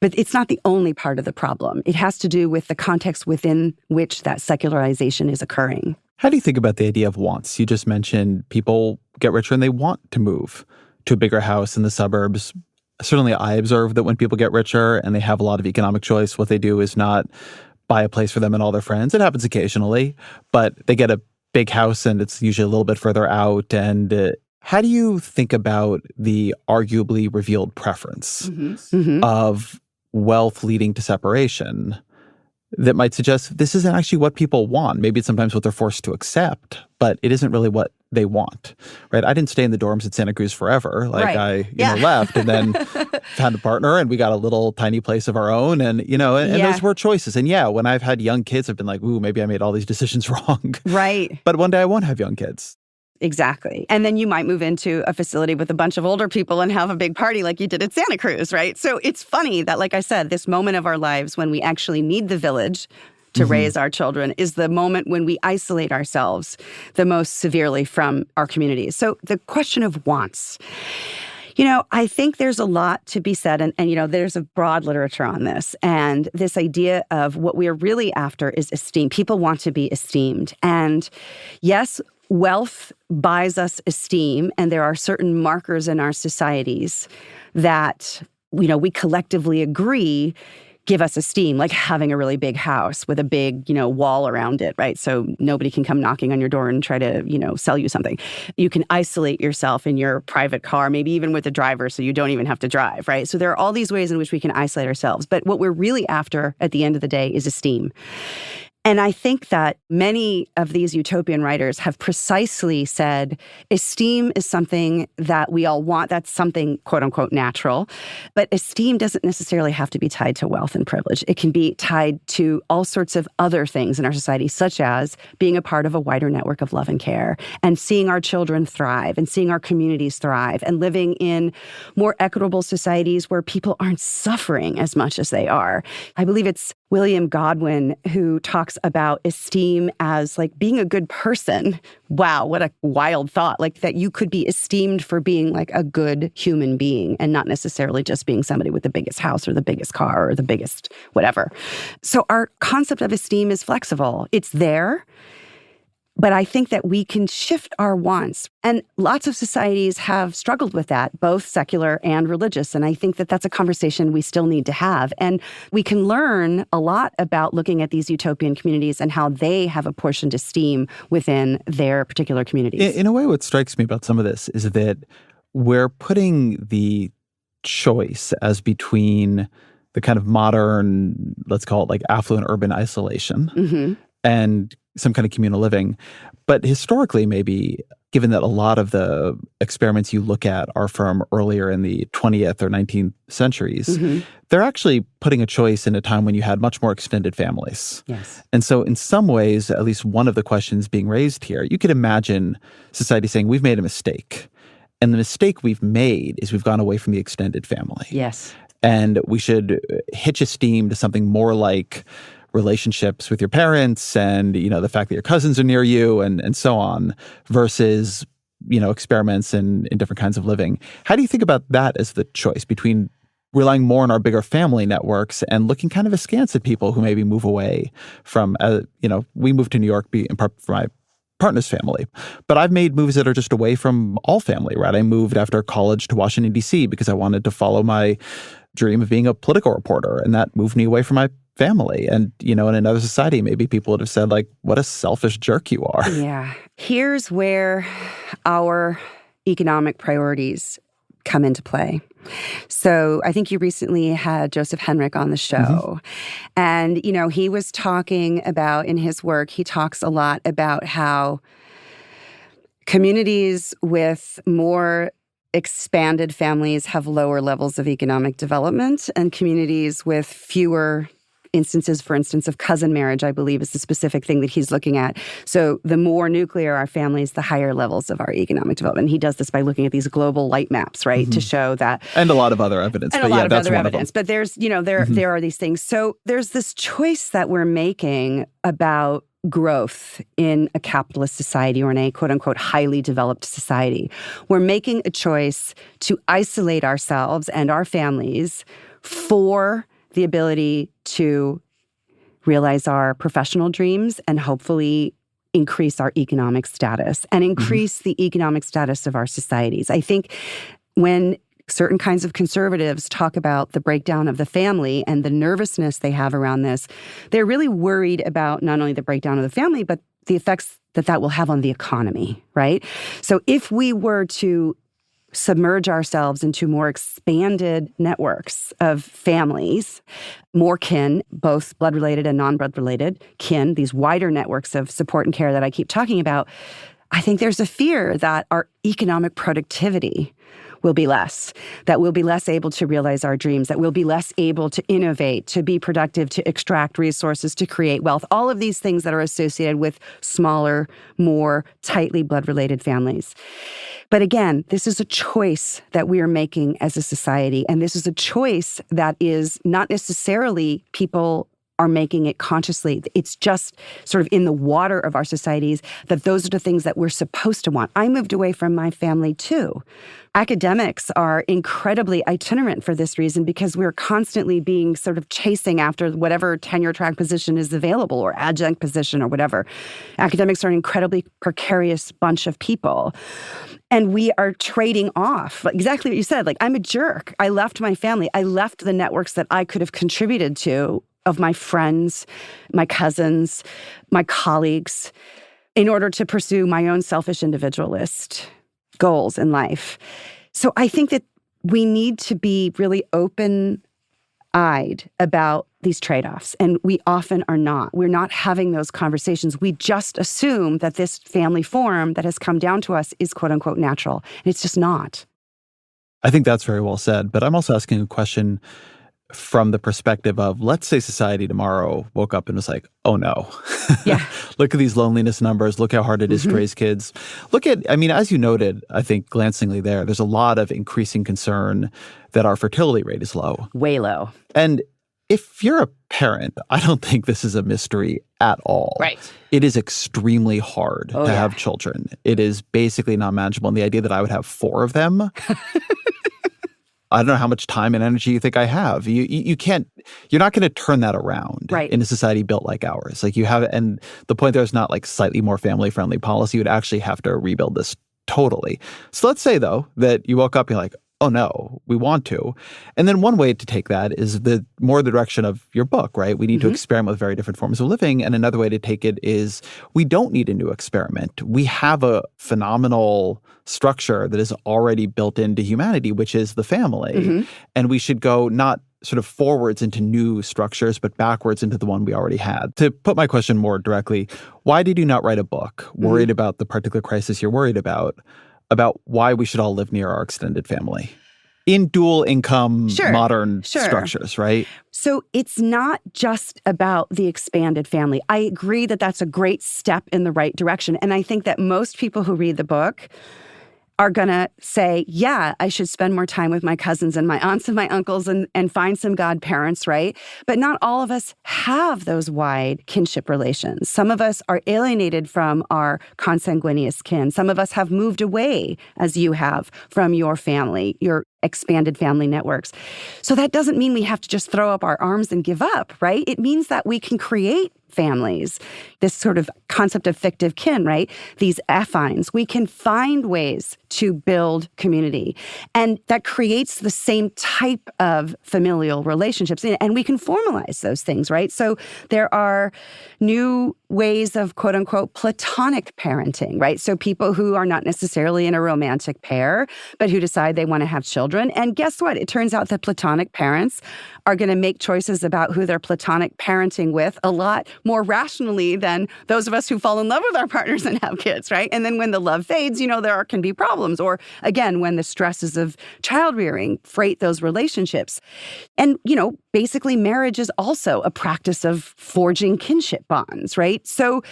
but it's not the only part of the problem. It has to do with the context within which that secularization is occurring. How do you think about the idea of wants? You just mentioned people get richer and they want to move to a bigger house in the suburbs. Certainly I observe that when people get richer and they have a lot of economic choice, what they do is not buy a place for them and all their friends. It happens occasionally, but they get a big house and it's usually a little bit further out. And how do you think about the arguably revealed preference of wealth leading to separation that might suggest this isn't actually what people want? Maybe it's sometimes what they're forced to accept, but it isn't really what they want, right? I didn't stay in the dorms at Santa Cruz forever. Like I left and then found a partner and we got a little tiny place of our own and those were choices. And when I've had young kids, I've been like, ooh, maybe I made all these decisions wrong. Right. But one day I won't have young kids. Exactly. And then you might move into a facility with a bunch of older people and have a big party like you did at Santa Cruz, right? So it's funny that, like I said, this moment of our lives when we actually need the village to raise our children is the moment when we isolate ourselves the most severely from our communities. So the question of wants. I think there's a lot to be said, and there's a broad literature on this. And this idea of what we are really after is esteem. People want to be esteemed. And yes, wealth buys us esteem, and there are certain markers in our societies that, we collectively agree give us esteem, like having a really big house with a big, wall around it, right? So nobody can come knocking on your door and try to, sell you something. You can isolate yourself in your private car, maybe even with a driver, so you don't even have to drive, right? So there are all these ways in which we can isolate ourselves. But what we're really after at the end of the day is esteem. And I think that many of these utopian writers have precisely said esteem is something that we all want. That's something, quote unquote, natural. But esteem doesn't necessarily have to be tied to wealth and privilege. It can be tied to all sorts of other things in our society, such as being a part of a wider network of love and care and seeing our children thrive and seeing our communities thrive and living in more equitable societies where people aren't suffering as much as they are. I believe it's William Godwin who talks about esteem as like being a good person. Wow, what a wild thought. Like that you could be esteemed for being like a good human being and not necessarily just being somebody with the biggest house or the biggest car or the biggest whatever. So our concept of esteem is flexible. It's there. But I think that we can shift our wants. And lots of societies have struggled with that, both secular and religious. And I think that that's a conversation we still need to have. And we can learn a lot about looking at these utopian communities and how they have apportioned esteem within their particular communities. In a way, what strikes me about some of this is that we're putting the choice as between the kind of modern, let's call it like affluent urban isolation and some kind of communal living. But historically, maybe, given that a lot of the experiments you look at are from earlier in the 20th or 19th centuries, they're actually putting a choice in a time when you had much more extended families. Yes. And so in some ways, at least one of the questions being raised here, you could imagine society saying, we've made a mistake. And the mistake we've made is we've gone away from the extended family. Yes. And we should hitch esteem to something more like relationships with your parents and, the fact that your cousins are near you and so on versus, experiments in different kinds of living. How do you think about that as the choice between relying more on our bigger family networks and looking kind of askance at people who maybe move away from, we moved to New York in part for my partner's family. But I've made moves that are just away from all family, right? I moved after college to Washington, D.C. because I wanted to follow my dream of being a political reporter. And that moved me away from my family. And, in another society, maybe people would have said, like, what a selfish jerk you are. Yeah. Here's where our economic priorities come into play. So I think you recently had Joseph Henrich on the show. And, he was talking about, in his work, he talks a lot about how communities with more expanded families have lower levels of economic development, and communities with fewer instances, for instance, of cousin marriage, I believe, is the specific thing that he's looking at. So the more nuclear our families, the higher levels of our economic development. He does this by looking at these global light maps, right, to show that. And a lot of other evidence. And a lot of other evidence. But there's, there are these things. So there's this choice that we're making about growth in a capitalist society or in a quote-unquote highly developed society. We're making a choice to isolate ourselves and our families for the ability to realize our professional dreams and hopefully increase our economic status and increase the economic status of our societies. I think when Certain kinds of conservatives talk about the breakdown of the family and the nervousness they have around this. They're really worried about not only the breakdown of the family, but the effects that will have on the economy, right? So if we were to submerge ourselves into more expanded networks of families, more kin, both blood-related and non-blood-related kin, these wider networks of support and care that I keep talking about, I think there's a fear that our economic productivity will be less, that we'll be less able to realize our dreams, that we'll be less able to innovate, to be productive, to extract resources, to create wealth, all of these things that are associated with smaller, more tightly blood-related families. But again, this is a choice that we are making as a society, and this is a choice that is not necessarily people are making it consciously. It's just sort of in the water of our societies that those are the things that we're supposed to want. I moved away from my family too. Academics are incredibly itinerant for this reason because we're constantly being sort of chasing after whatever tenure track position is available or adjunct position or whatever. Academics are an incredibly precarious bunch of people. And we are trading off, exactly what you said, like I'm a jerk. I left my family. I left the networks that I could have contributed to of my friends, my cousins, my colleagues, in order to pursue my own selfish individualist goals in life. So I think that we need to be really open-eyed about these trade-offs, and we often are not. We're not having those conversations. We just assume that this family form that has come down to us is quote-unquote natural, and it's just not. I think that's very well said, but I'm also asking a question from the perspective of, let's say society tomorrow woke up and was like, oh no. Yeah. Look at these loneliness numbers. Look how hard it is to raise kids. Look at, I mean, as you noted, I think glancingly there's a lot of increasing concern that our fertility rate is low. Way low. And if you're a parent, I don't think this is a mystery at all. Right. It is extremely hard to have children. It is basically not manageable. And the idea that I would have 4 of them, I don't know how much time and energy you think I have. You can't, you're not going to turn that around in a society built like ours. Like you have, and the point there is not like slightly more family-friendly policy. You would actually have to rebuild this totally. So let's say though, that you woke up and you're like, oh no, we want to. And then one way to take that is the direction of your book, right? We need to experiment with very different forms of living. And another way to take it is we don't need a new experiment. We have a phenomenal structure that is already built into humanity, which is the family. And we should go not sort of forwards into new structures, but backwards into the one we already had. To put my question more directly, why did you not write a book worried about the particular crisis you're worried about why we should all live near our extended family in dual income modern structures, right? So it's not just about the expanded family. I agree that that's a great step in the right direction. And I think that most people who read the book are going to say, yeah, I should spend more time with my cousins and my aunts and my uncles and find some godparents, right? But not all of us have those wide kinship relations. Some of us are alienated from our consanguineous kin. Some of us have moved away, as you have, from your family, your expanded family networks. So that doesn't mean we have to just throw up our arms and give up, right? It means that we can create families, this sort of concept of fictive kin, right? These affines. We can find ways to build community. And that creates the same type of familial relationships. And we can formalize those things, right? So there are new ways of quote unquote Platonic parenting, right? So people who are not necessarily in a romantic pair, but who decide they want to have children. And guess what? It turns out that Platonic parents are going to make choices about who they're Platonic parenting with a lot more rationally than those of us who fall in love with our partners and have kids, right? And then when the love fades, there can be problems. Or again, when the stresses of child rearing freight those relationships. And, basically marriage is also a practice of forging kinship bonds, right? So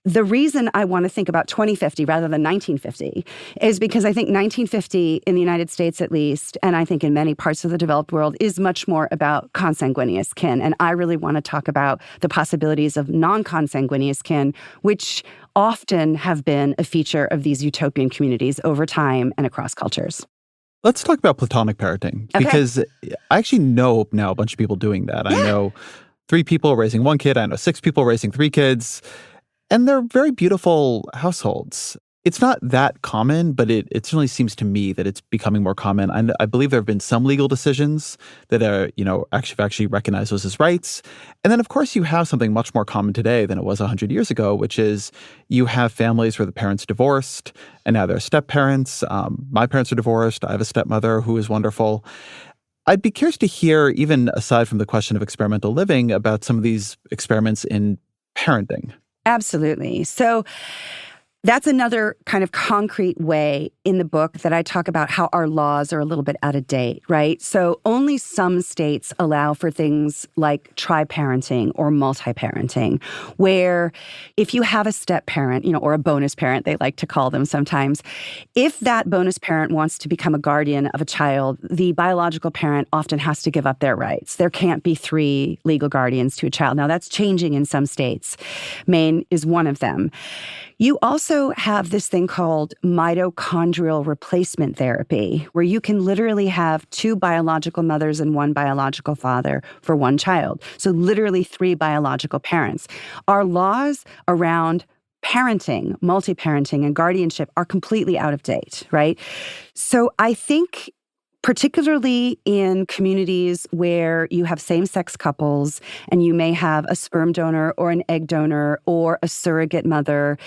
the reason I want to think about 2050 rather than 1950 is because I think 1950 in the United States at least, and I think in many parts of the developed world, is much more about consanguineous kin. And I really want to talk about the possibilities of non-consanguineous kin, which often have been a feature of these utopian communities over time and across cultures. Let's talk about Platonic parenting, because I actually know now a bunch of people doing that. I know 3 people raising 1 kid. I know 6 people raising 3 kids. And they're very beautiful households. It's not that common, but it certainly seems to me that it's becoming more common. I believe there have been some legal decisions that are, actually recognize those as rights. And then, of course, you have something much more common today than it was 100 years ago, which is you have families where the parents divorced and now they're step-parents. My parents are divorced. I have a stepmother who is wonderful. I'd be curious to hear, even aside from the question of experimental living, about some of these experiments in parenting. Absolutely. So that's another kind of concrete way in the book that I talk about how our laws are a little bit out of date, right? So only some states allow for things like tri-parenting or multi-parenting, where if you have a step parent, or a bonus parent, they like to call them sometimes, if that bonus parent wants to become a guardian of a child, the biological parent often has to give up their rights. There can't be 3 legal guardians to a child. Now, that's changing in some states. Maine is one of them. You also have this thing called mitochondrial replacement therapy, where you can literally have 2 biological mothers and 1 biological father for 1 child. So literally 3 biological parents. Our laws around parenting, multi-parenting, and guardianship are completely out of date, right? So I think particularly in communities where you have same-sex couples and you may have a sperm donor or an egg donor or a surrogate mother,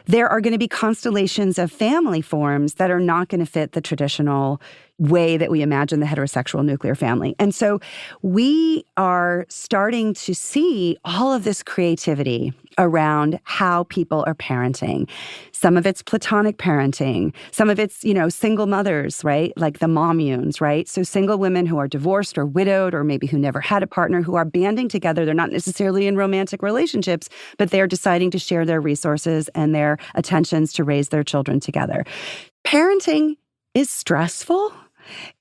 there are going to be constellations of family forms that are not going to fit the traditional way that we imagine the heterosexual nuclear family. And so we are starting to see all of this creativity around how people are parenting. Some of it's Platonic parenting. Some of it's, single mothers, right? Like the mommunes, right? So single women who are divorced or widowed or maybe who never had a partner who are banding together. They're not necessarily in romantic relationships, but they're deciding to share their resources and their attentions to raise their children together. Parenting is stressful.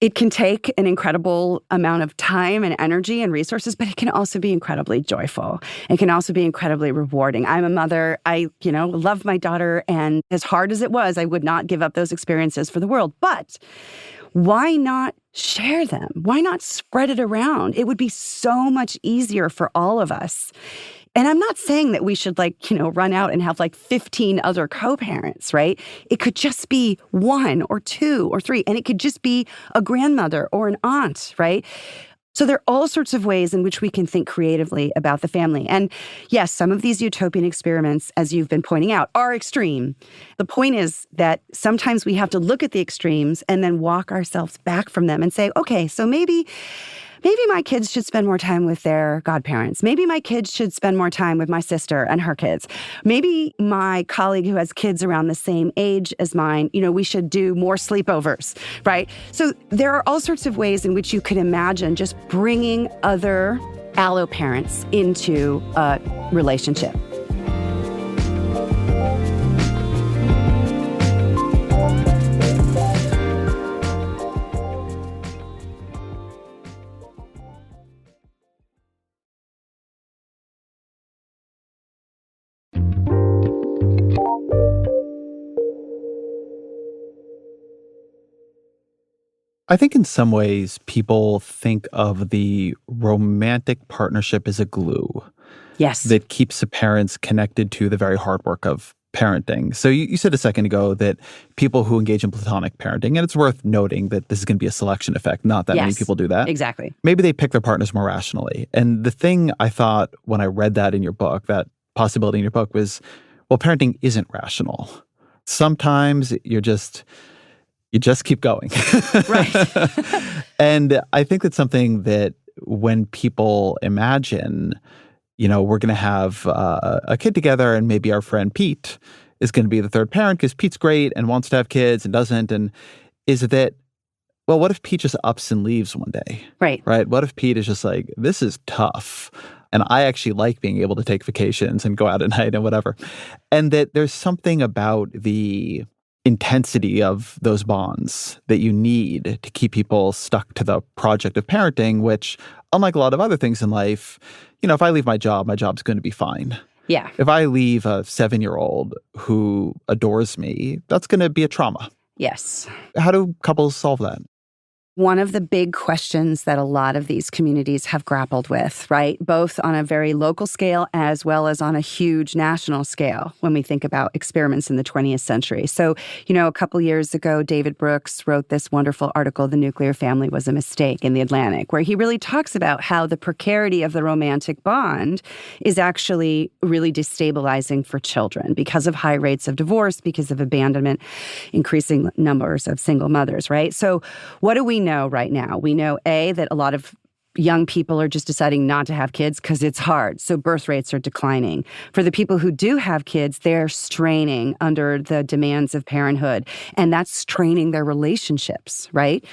It can take an incredible amount of time and energy and resources, but it can also be incredibly joyful. It can also be incredibly rewarding. I'm a mother. I, love my daughter. And as hard as it was, I would not give up those experiences for the world. But why not share them? Why not spread it around? It would be so much easier for all of us. And I'm not saying that we should run out and have 15 other co-parents, right? It could just be 1 or 2 or 3, and it could just be a grandmother or an aunt, right? So there are all sorts of ways in which we can think creatively about the family. And yes, some of these utopian experiments, as you've been pointing out, are extreme. The point is that sometimes we have to look at the extremes and then walk ourselves back from them and say, okay, so maybe my kids should spend more time with their godparents. Maybe my kids should spend more time with my sister and her kids. Maybe my colleague who has kids around the same age as mine, we should do more sleepovers, right? So there are all sorts of ways in which you could imagine just bringing other allo parents into a relationship. I think in some ways people think of the romantic partnership as a glue. Yes. That keeps the parents connected to the very hard work of parenting. So you said a second ago that people who engage in Platonic parenting, and it's worth noting that this is going to be a selection effect, not that many people do that. Exactly. Maybe they pick their partners more rationally. And the thing I thought when I read that in your book, that possibility in your book was, well, parenting isn't rational. Sometimes you just keep going. Right. And I think that's something that when people imagine, we're going to have a kid together and maybe our friend Pete is going to be the third parent because Pete's great and wants to have kids and doesn't. And is that, well, what if Pete just ups and leaves one day? Right. Right. What if Pete is just like, this is tough. And I actually like being able to take vacations and go out at night and whatever. And that there's something about the intensity of those bonds that you need to keep people stuck to the project of parenting, which, unlike a lot of other things in life, if I leave my job's going to be fine. Yeah. If I leave a 7-year-old who adores me, that's going to be a trauma. Yes. How do couples solve that? one of the big questions that a lot of these communities have grappled with, right? Both on a very local scale as well as on a huge national scale when we think about experiments in the 20th century. So, a couple years ago, David Brooks wrote this wonderful article, The Nuclear Family Was a Mistake, in The Atlantic, where he really talks about how the precarity of the romantic bond is actually really destabilizing for children because of high rates of divorce, because of abandonment, increasing numbers of single mothers, right? So what do we know right now? We know, A, that a lot of young people are just deciding not to have kids because it's hard. So birth rates are declining. For the people who do have kids, they're straining under the demands of parenthood, and that's straining their relationships, right?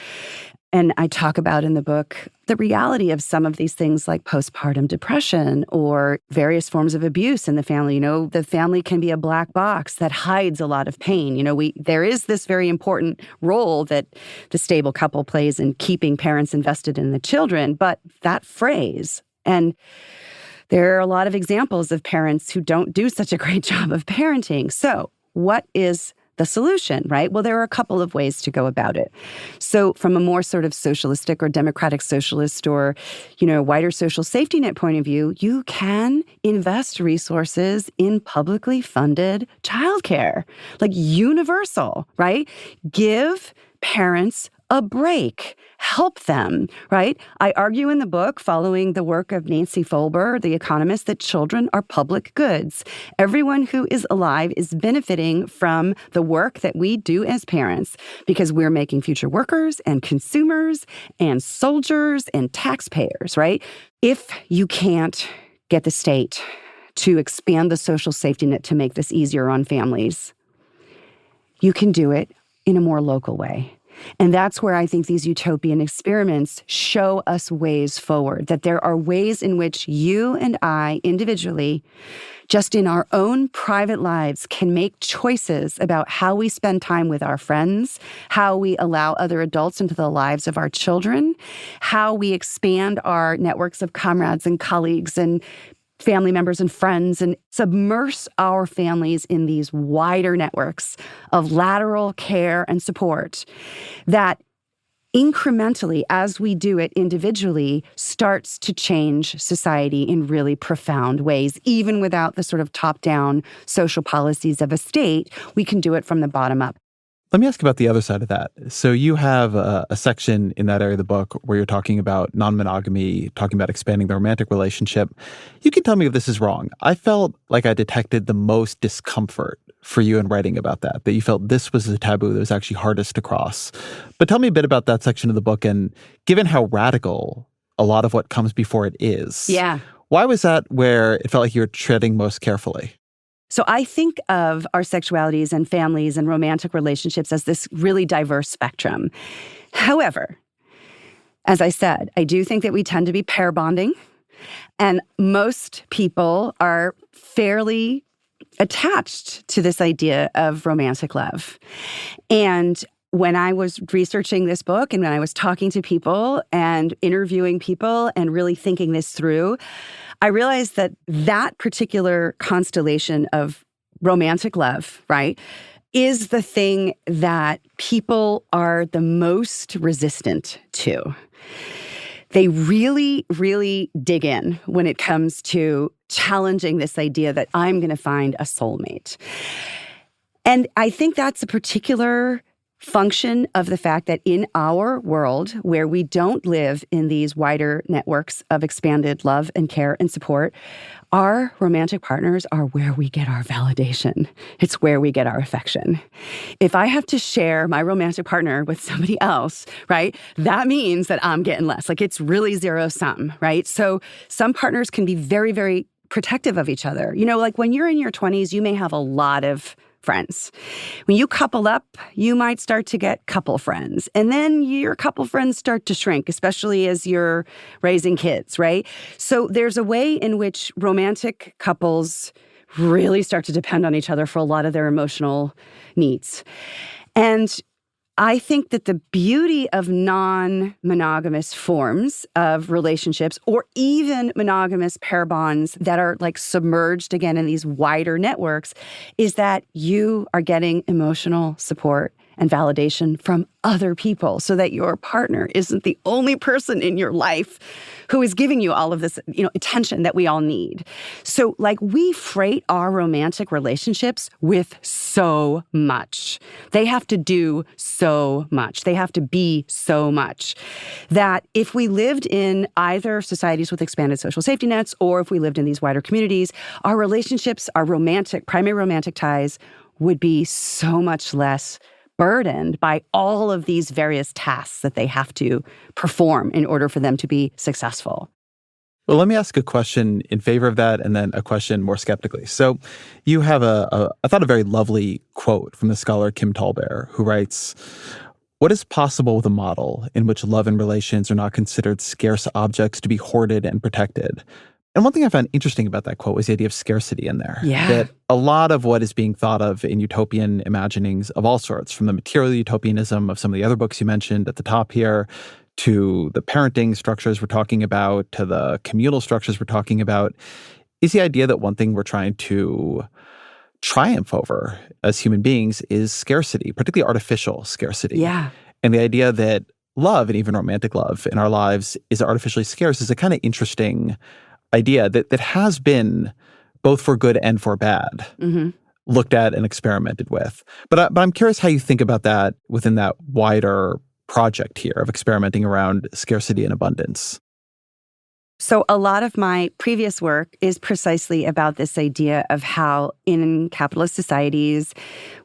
And I talk about in the book the reality of some of these things like postpartum depression or various forms of abuse in the family. The family can be a black box that hides a lot of pain. There is this very important role that the stable couple plays in keeping parents invested in the children, but that phrase, and there are a lot of examples of parents who don't do such a great job of parenting. So what is the solution, right? Well, there are a couple of ways to go about it. So from a more sort of socialistic or democratic socialist or, wider social safety net point of view, you can invest resources in publicly funded childcare, like universal, right? Give parents a break. Help them, right? I argue in the book, following the work of Nancy Folber, the economist, that children are public goods. Everyone who is alive is benefiting from the work that we do as parents because we're making future workers and consumers and soldiers and taxpayers, right? If you can't get the state to expand the social safety net to make this easier on families, you can do it in a more local way. And that's where I think these utopian experiments show us ways forward, that there are ways in which you and I individually, just in our own private lives, can make choices about how we spend time with our friends, how we allow other adults into the lives of our children, how we expand our networks of comrades and colleagues and family members and friends, and submerge our families in these wider networks of lateral care and support that incrementally, as we do it individually, starts to change society in really profound ways. Even without the sort of top-down social policies of a state, we can do it from the bottom up. Let me ask about the other side of that. So you have a section in that area of the book where you're talking about non-monogamy, talking about expanding the romantic relationship. You can tell me if this is wrong. I felt like I detected the most discomfort for you in writing about that you felt this was the taboo that was actually hardest to cross. But tell me a bit about that section of the book, and given how radical a lot of what comes before it is, why was that where it felt like you were treading most carefully? So I think of our sexualities and families and romantic relationships as this really diverse spectrum. However, as I said, I do think that we tend to be pair bonding, and most people are fairly attached to this idea of romantic love. And when I was researching this book and when I was talking to people and interviewing people and really thinking this through, I realized that that particular constellation of romantic love, right, is the thing that people are the most resistant to. They really, really dig in when it comes to challenging this idea that I'm going to find a soulmate. And I think that's a particular function of the fact that in our world, where we don't live in these wider networks of expanded love and care and support, our romantic partners are where we get our validation. It's where we get our affection. If I have to share my romantic partner with somebody else, right, that means that I'm getting less. Like, it's really zero sum, right? So some partners can be very, very protective of each other. Like when you're in your 20s, you may have a lot of friends. When you couple up, you might start to get couple friends. And then your couple friends start to shrink, especially as you're raising kids, right? So there's a way in which romantic couples really start to depend on each other for a lot of their emotional needs. And I think that the beauty of non-monogamous forms of relationships, or even monogamous pair bonds that are like submerged again in these wider networks, is that you are getting emotional support and validation from other people so that your partner isn't the only person in your life who is giving you all of this, attention that we all need. So we freight our romantic relationships with so much. They have to do so much. They have to be so much that if we lived in either societies with expanded social safety nets or if we lived in these wider communities, our relationships, our primary romantic ties would be so much less burdened by all of these various tasks that they have to perform in order for them to be successful. Well, let me ask a question in favor of that and then a question more skeptically. So you have I thought, a very lovely quote from the scholar Kim Tallbear, who writes, "What is possible with a model in which love and relations are not considered scarce objects to be hoarded and protected?" And one thing I found interesting about that quote was the idea of scarcity in there. Yeah. That a lot of what is being thought of in utopian imaginings of all sorts, from the material utopianism of some of the other books you mentioned at the top here, to the parenting structures we're talking about, to the communal structures we're talking about, is the idea that one thing we're trying to triumph over as human beings is scarcity, particularly artificial scarcity. Yeah. And the idea that love, and even romantic love in our lives, is artificially scarce is a kind of interesting idea that has been, both for good and for bad, looked at and experimented with. But I'm curious how you think about that within that wider project here of experimenting around scarcity and abundance. So a lot of my previous work is precisely about this idea of how in capitalist societies,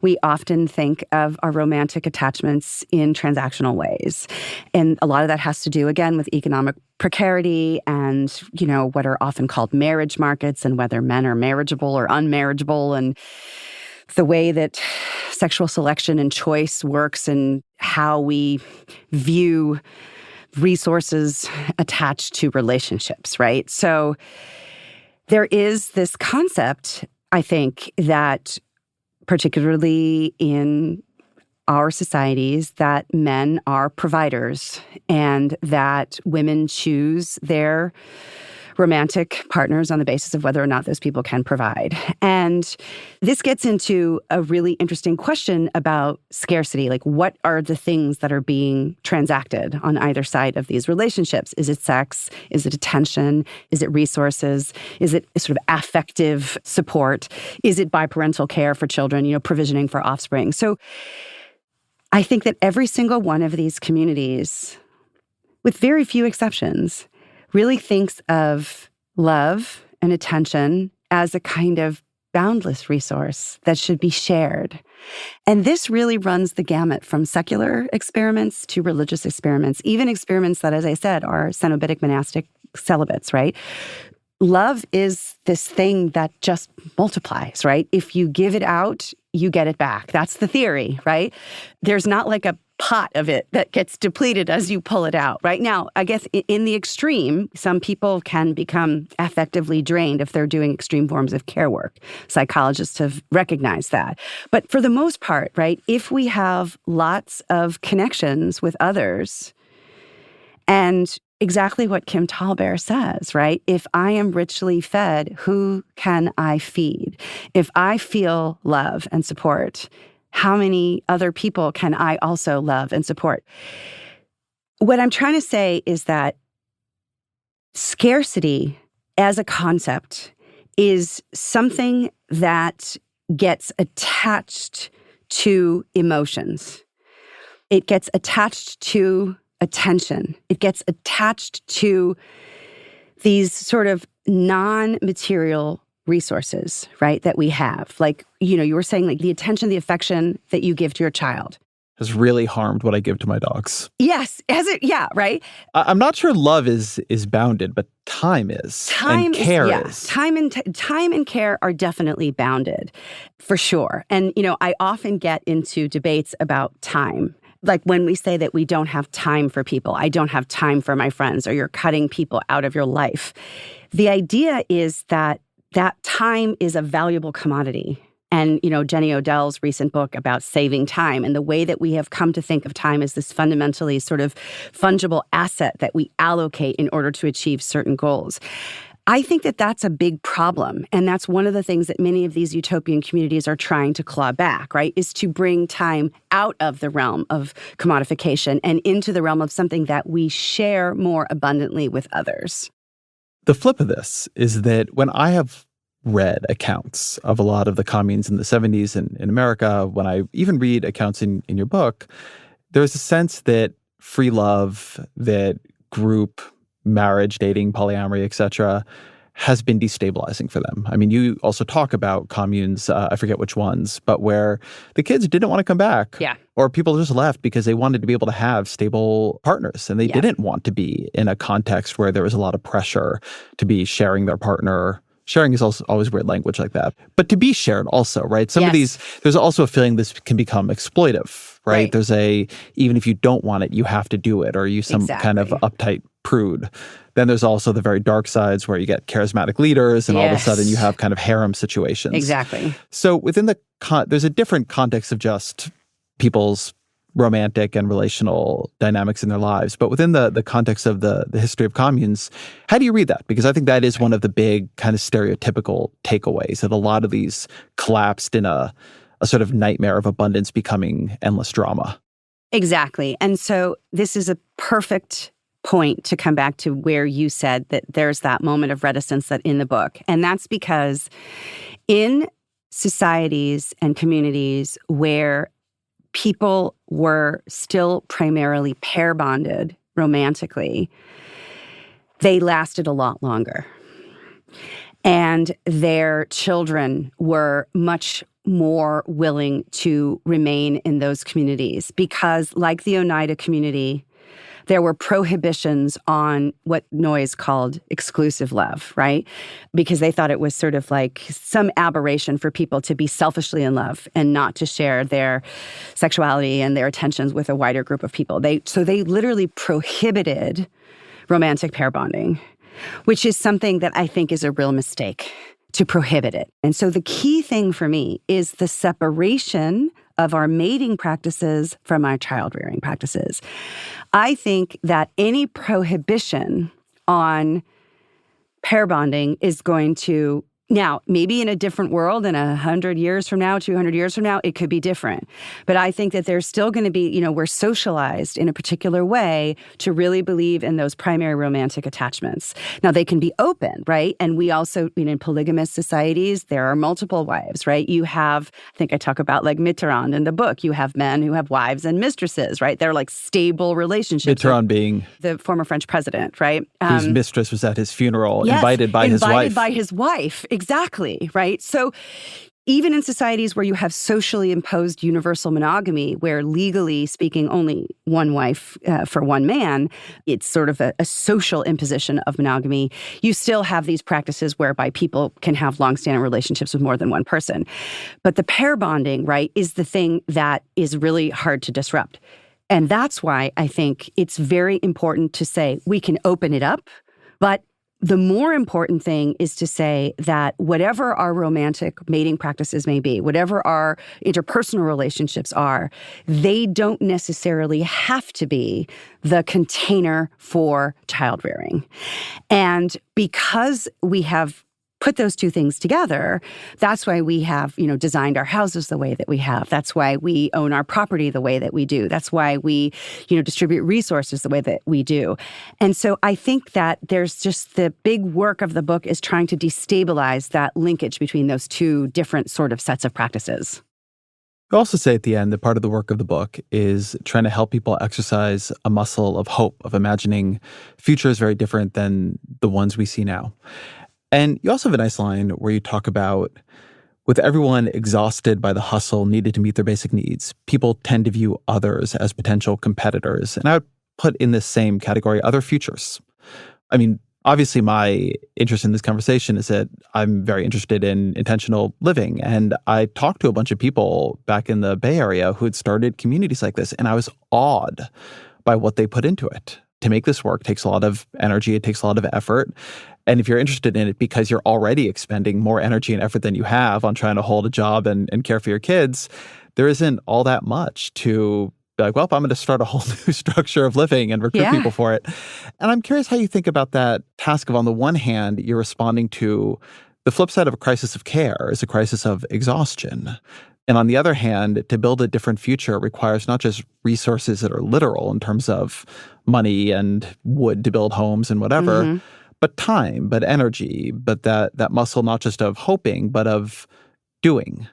we often think of our romantic attachments in transactional ways. And a lot of that has to do, again, with economic precarity and, what are often called marriage markets and whether men are marriageable or unmarriageable, and the way that sexual selection and choice works and how we view resources attached to relationships, right? So there is this concept, I think, that particularly in our societies, that men are providers and that women choose their romantic partners on the basis of whether or not those people can provide. And this gets into a really interesting question about scarcity. What are the things that are being transacted on either side of these relationships? Is it sex? Is it attention? Is it resources? Is it sort of affective support? Is it biparental care for children, provisioning for offspring? So I think that every single one of these communities, with very few exceptions, really thinks of love and attention as a kind of boundless resource that should be shared. And this really runs the gamut from secular experiments to religious experiments, even experiments that, as I said, are cenobitic monastic celibates, right? Love is this thing that just multiplies, right? If you give it out, you get it back. That's the theory, right? There's not a pot of it that gets depleted as you pull it out. Right now, I guess in the extreme, some people can become affectively drained if they're doing extreme forms of care work. Psychologists have recognized that. But for the most part, right, if we have lots of connections with others, and exactly what Kim Tallbear says, right? If I am richly fed, who can I feed? If I feel love and support, how many other people can I also love and support? What I'm trying to say is that scarcity as a concept is something that gets attached to emotions. It gets attached to attention. It gets attached to these sort of non-material resources, right, that we have. You were saying the attention, the affection that you give to your child has really harmed what I give to my dogs. Yes. Yeah, right? I'm not sure love is bounded, but time is. And care is. Time and care are definitely bounded, for sure. And, I often get into debates about time. When we say that we don't have time for people, I don't have time for my friends, or you're cutting people out of your life. The idea is that time is a valuable commodity. And, Jenny Odell's recent book about saving time and the way that we have come to think of time as this fundamentally sort of fungible asset that we allocate in order to achieve certain goals. I think that that's a big problem. And that's one of the things that many of these utopian communities are trying to claw back, right? Is to bring time out of the realm of commodification and into the realm of something that we share more abundantly with others. The flip of this is that when I have read accounts of a lot of the communes in the 70s in America, when I even read accounts in your book, there's a sense that free love, that group marriage, dating, polyamory, etc., has been destabilizing for them. I mean, you also talk about communes, I forget which ones, but where the kids didn't want to come back. Yeah. Or people just left because they wanted to be able to have stable partners. And they didn't want to be in a context where there was a lot of pressure to be sharing their partner. Sharing is also always weird language like that. But to be shared also, right? Some of these, there's also a feeling this can become exploitive, right? There's even if you don't want it, you have to do it, or you some kind of uptight prude. Then there's also the very dark sides where you get charismatic leaders and all of a sudden you have kind of harem situations. Exactly. So within there's a different context of just people's romantic and relational dynamics in their lives. But within the context of the history of communes, how do you read that? Because I think that is one of the big kind of stereotypical takeaways, that a lot of these collapsed in a sort of nightmare of abundance becoming endless drama. Exactly. And so this is a perfect point to come back to where you said that there's that moment of reticence that in the book. And that's because in societies and communities where people were still primarily pair bonded romantically, they lasted a lot longer. And their children were much more willing to remain in those communities because, like the Oneida community, there were prohibitions on what Noyes called exclusive love, right? Because they thought it was sort of like some aberration for people to be selfishly in love and not to share their sexuality and their attentions with a wider group of people. So they literally prohibited romantic pair bonding, which is something that I think is a real mistake, to prohibit it. And so the key thing for me is the separation of our mating practices from our child-rearing practices. I think that any prohibition on pair bonding is going to, now, maybe in a different world, in 100 years from now, 200 years from now, it could be different. But I think that there's still going to be, we're socialized in a particular way to really believe in those primary romantic attachments. Now, they can be open, right? And we also, in polygamous societies, there are multiple wives, right? You have, I think I talk about like Mitterrand in the book, you have men who have wives and mistresses, right? They're like stable relationships. Mitterrand being the former French president, right? Whose mistress was at his funeral, invited by his wife. Invited by his wife. Exactly, right? So even in societies where you have socially imposed universal monogamy, where legally speaking only one wife for one man, it's sort of a social imposition of monogamy, you still have these practices whereby people can have longstanding relationships with more than one person. But the pair bonding, right, is the thing that is really hard to disrupt. And that's why I think it's very important to say we can open it up, but the more important thing is to say that whatever our romantic mating practices may be, whatever our interpersonal relationships are, they don't necessarily have to be the container for child rearing. And because we have put those two things together, that's why we have, designed our houses the way that we have. That's why we own our property the way that we do. That's why we, distribute resources the way that we do. And so I think that there's just the big work of the book is trying to destabilize that linkage between those two different sort of sets of practices. You also say at the end that part of the work of the book is trying to help people exercise a muscle of hope, of imagining futures very different than the ones we see now. And you also have a nice line where you talk about, with everyone exhausted by the hustle needed to meet their basic needs, people tend to view others as potential competitors. And I would put in this same category other futures. I mean, obviously my interest in this conversation is that I'm very interested in intentional living. And I talked to a bunch of people back in the Bay Area who had started communities like this, and I was awed by what they put into it. To make this work takes a lot of energy, it takes a lot of effort. And if you're interested in it because you're already expending more energy and effort than you have on trying to hold a job and care for your kids, there isn't all that much to be like, well, I'm going to start a whole new structure of living and recruit people for it. And I'm curious how you think about that task of, on the one hand, you're responding to the flip side of a crisis of care is a crisis of exhaustion. And on the other hand, to build a different future requires not just resources that are literal in terms of money and wood to build homes and whatever, but time, but energy, but that muscle not just of hoping, but of doing.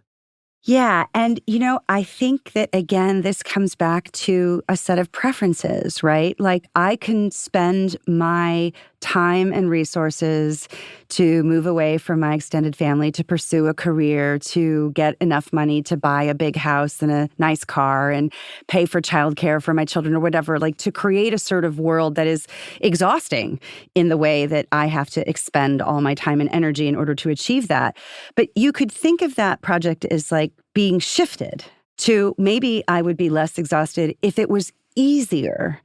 Yeah. And, I think that, again, this comes back to a set of preferences, right? Like, I can spend my time and resources to move away from my extended family, to pursue a career, to get enough money to buy a big house and a nice car and pay for childcare for my children or whatever, like to create a sort of world that is exhausting in the way that I have to expend all my time and energy in order to achieve that. But you could think of that project as like being shifted to, maybe I would be less exhausted if it was easier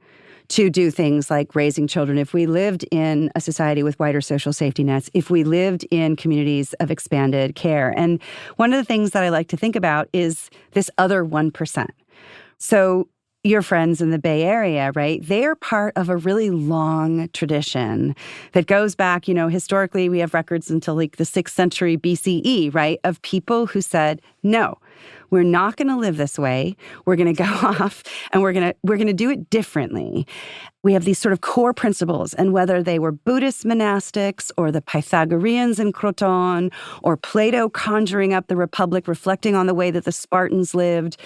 to do things like raising children, if we lived in a society with wider social safety nets, if we lived in communities of expanded care. And one of the things that I like to think about is this other 1%. So your friends in the Bay Area, right? They're part of a really long tradition that goes back, historically, we have records until like the 6th century BCE, right? Of people who said, no, we're not going to live this way. We're going to go off and we're going to do it differently. We have these sort of core principles, and whether they were Buddhist monastics or the Pythagoreans in Croton or Plato conjuring up the Republic, reflecting on the way that the Spartans lived,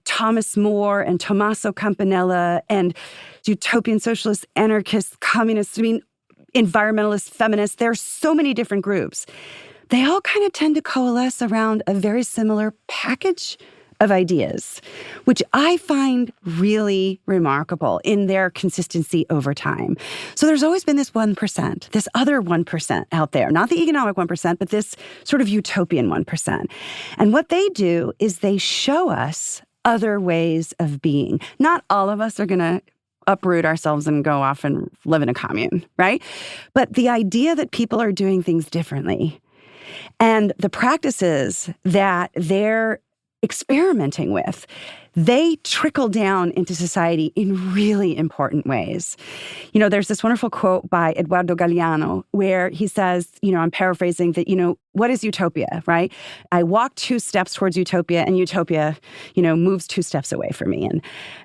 Thomas More and Tommaso Campanella and utopian socialists, anarchists, communists, environmentalists, feminists. There are so many different groups. They all kind of tend to coalesce around a very similar package of ideas, which I find really remarkable in their consistency over time. So there's always been this 1%, this other 1% out there, not the economic 1%, but this sort of utopian 1%. And what they do is they show us other ways of being. Not all of us are going to uproot ourselves and go off and live in a commune, right? But the idea that people are doing things differently and the practices that they're experimenting with, they trickle down into society in really important ways. There's this wonderful quote by Eduardo Galeano where he says, I'm paraphrasing, that, what is utopia, right? I walk 2 steps towards utopia and utopia, moves 2 steps away from me.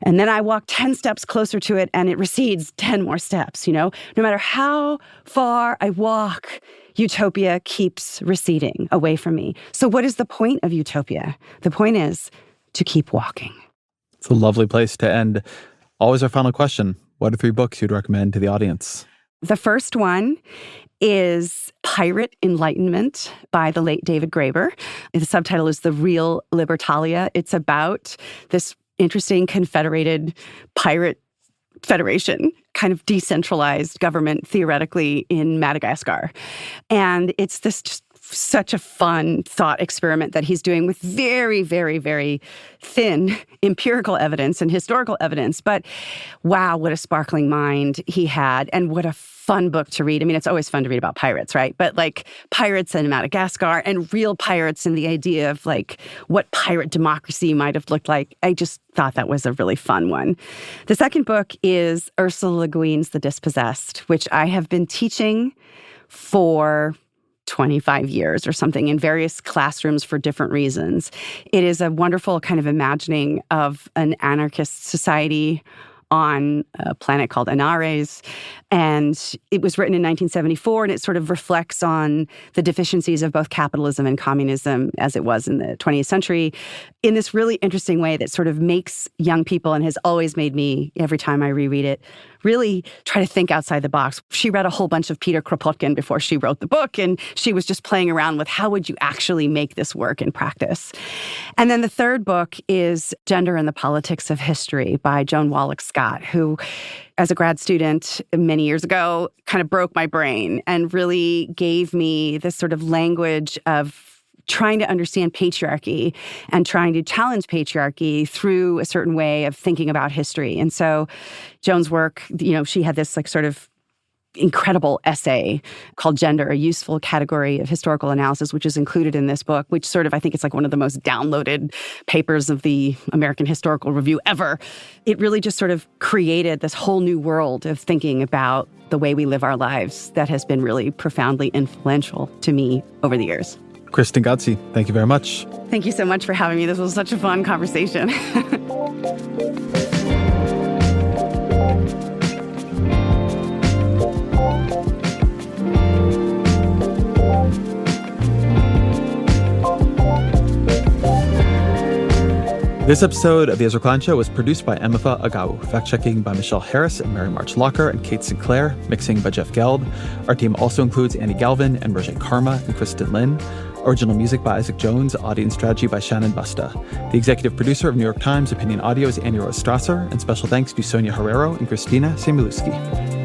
And then I walk 10 steps closer to it and it recedes 10 more steps, No matter how far I walk, utopia keeps receding away from me. So what is the point of utopia? The point is to keep walking. It's a lovely place to end. Always our final question. What are 3 books you'd recommend to the audience? The first one is Pirate Enlightenment by the late David Graeber. The subtitle is The Real Libertalia. It's about this interesting confederated pirate federation, kind of decentralized government theoretically in Madagascar. And it's this just such a fun thought experiment that he's doing with very, very, very thin empirical evidence and historical evidence. But wow, what a sparkling mind he had, and what a fun book to read. It's always fun to read about pirates, right? But like pirates in Madagascar and real pirates and the idea of like what pirate democracy might have looked like. I just thought that was a really fun one. The second book is Ursula Le Guin's The Dispossessed, which I have been teaching for 25 years or something in various classrooms for different reasons. It is a wonderful kind of imagining of an anarchist society on a planet called Anares. And it was written in 1974, and it sort of reflects on the deficiencies of both capitalism and communism as it was in the 20th century in this really interesting way that sort of makes young people, and has always made me, every time I reread it, really try to think outside the box. She read a whole bunch of Peter Kropotkin before she wrote the book, and she was just playing around with how would you actually make this work in practice. And then the third book is Gender and the Politics of History by Joan Wallach Scott, who, as a grad student many years ago, kind of broke my brain and really gave me this sort of language of trying to understand patriarchy and trying to challenge patriarchy through a certain way of thinking about history. And so Joan's work, she had this like sort of incredible essay called Gender, a Useful Category of Historical Analysis, which is included in this book, which sort of, I think it's like one of the most downloaded papers of the American Historical Review ever. It really just sort of created this whole new world of thinking about the way we live our lives that has been really profoundly influential to me over the years. Kristen Ghodsee, thank you very much. Thank you so much for having me. This was such a fun conversation. This episode of The Ezra Klein Show was produced by Amifa Agau, fact-checking by Michelle Harris and Mary March Locker and Kate Sinclair, mixing by Jeff Geld. Our team also includes Annie Galvin and Roger Karma and Kristen Lin. Original music by Isaac Jones, audience strategy by Shannon Busta. The executive producer of New York Times Opinion Audio is Annie Rose Strasser, and special thanks to Sonia Herrero and Christina Samuelewski.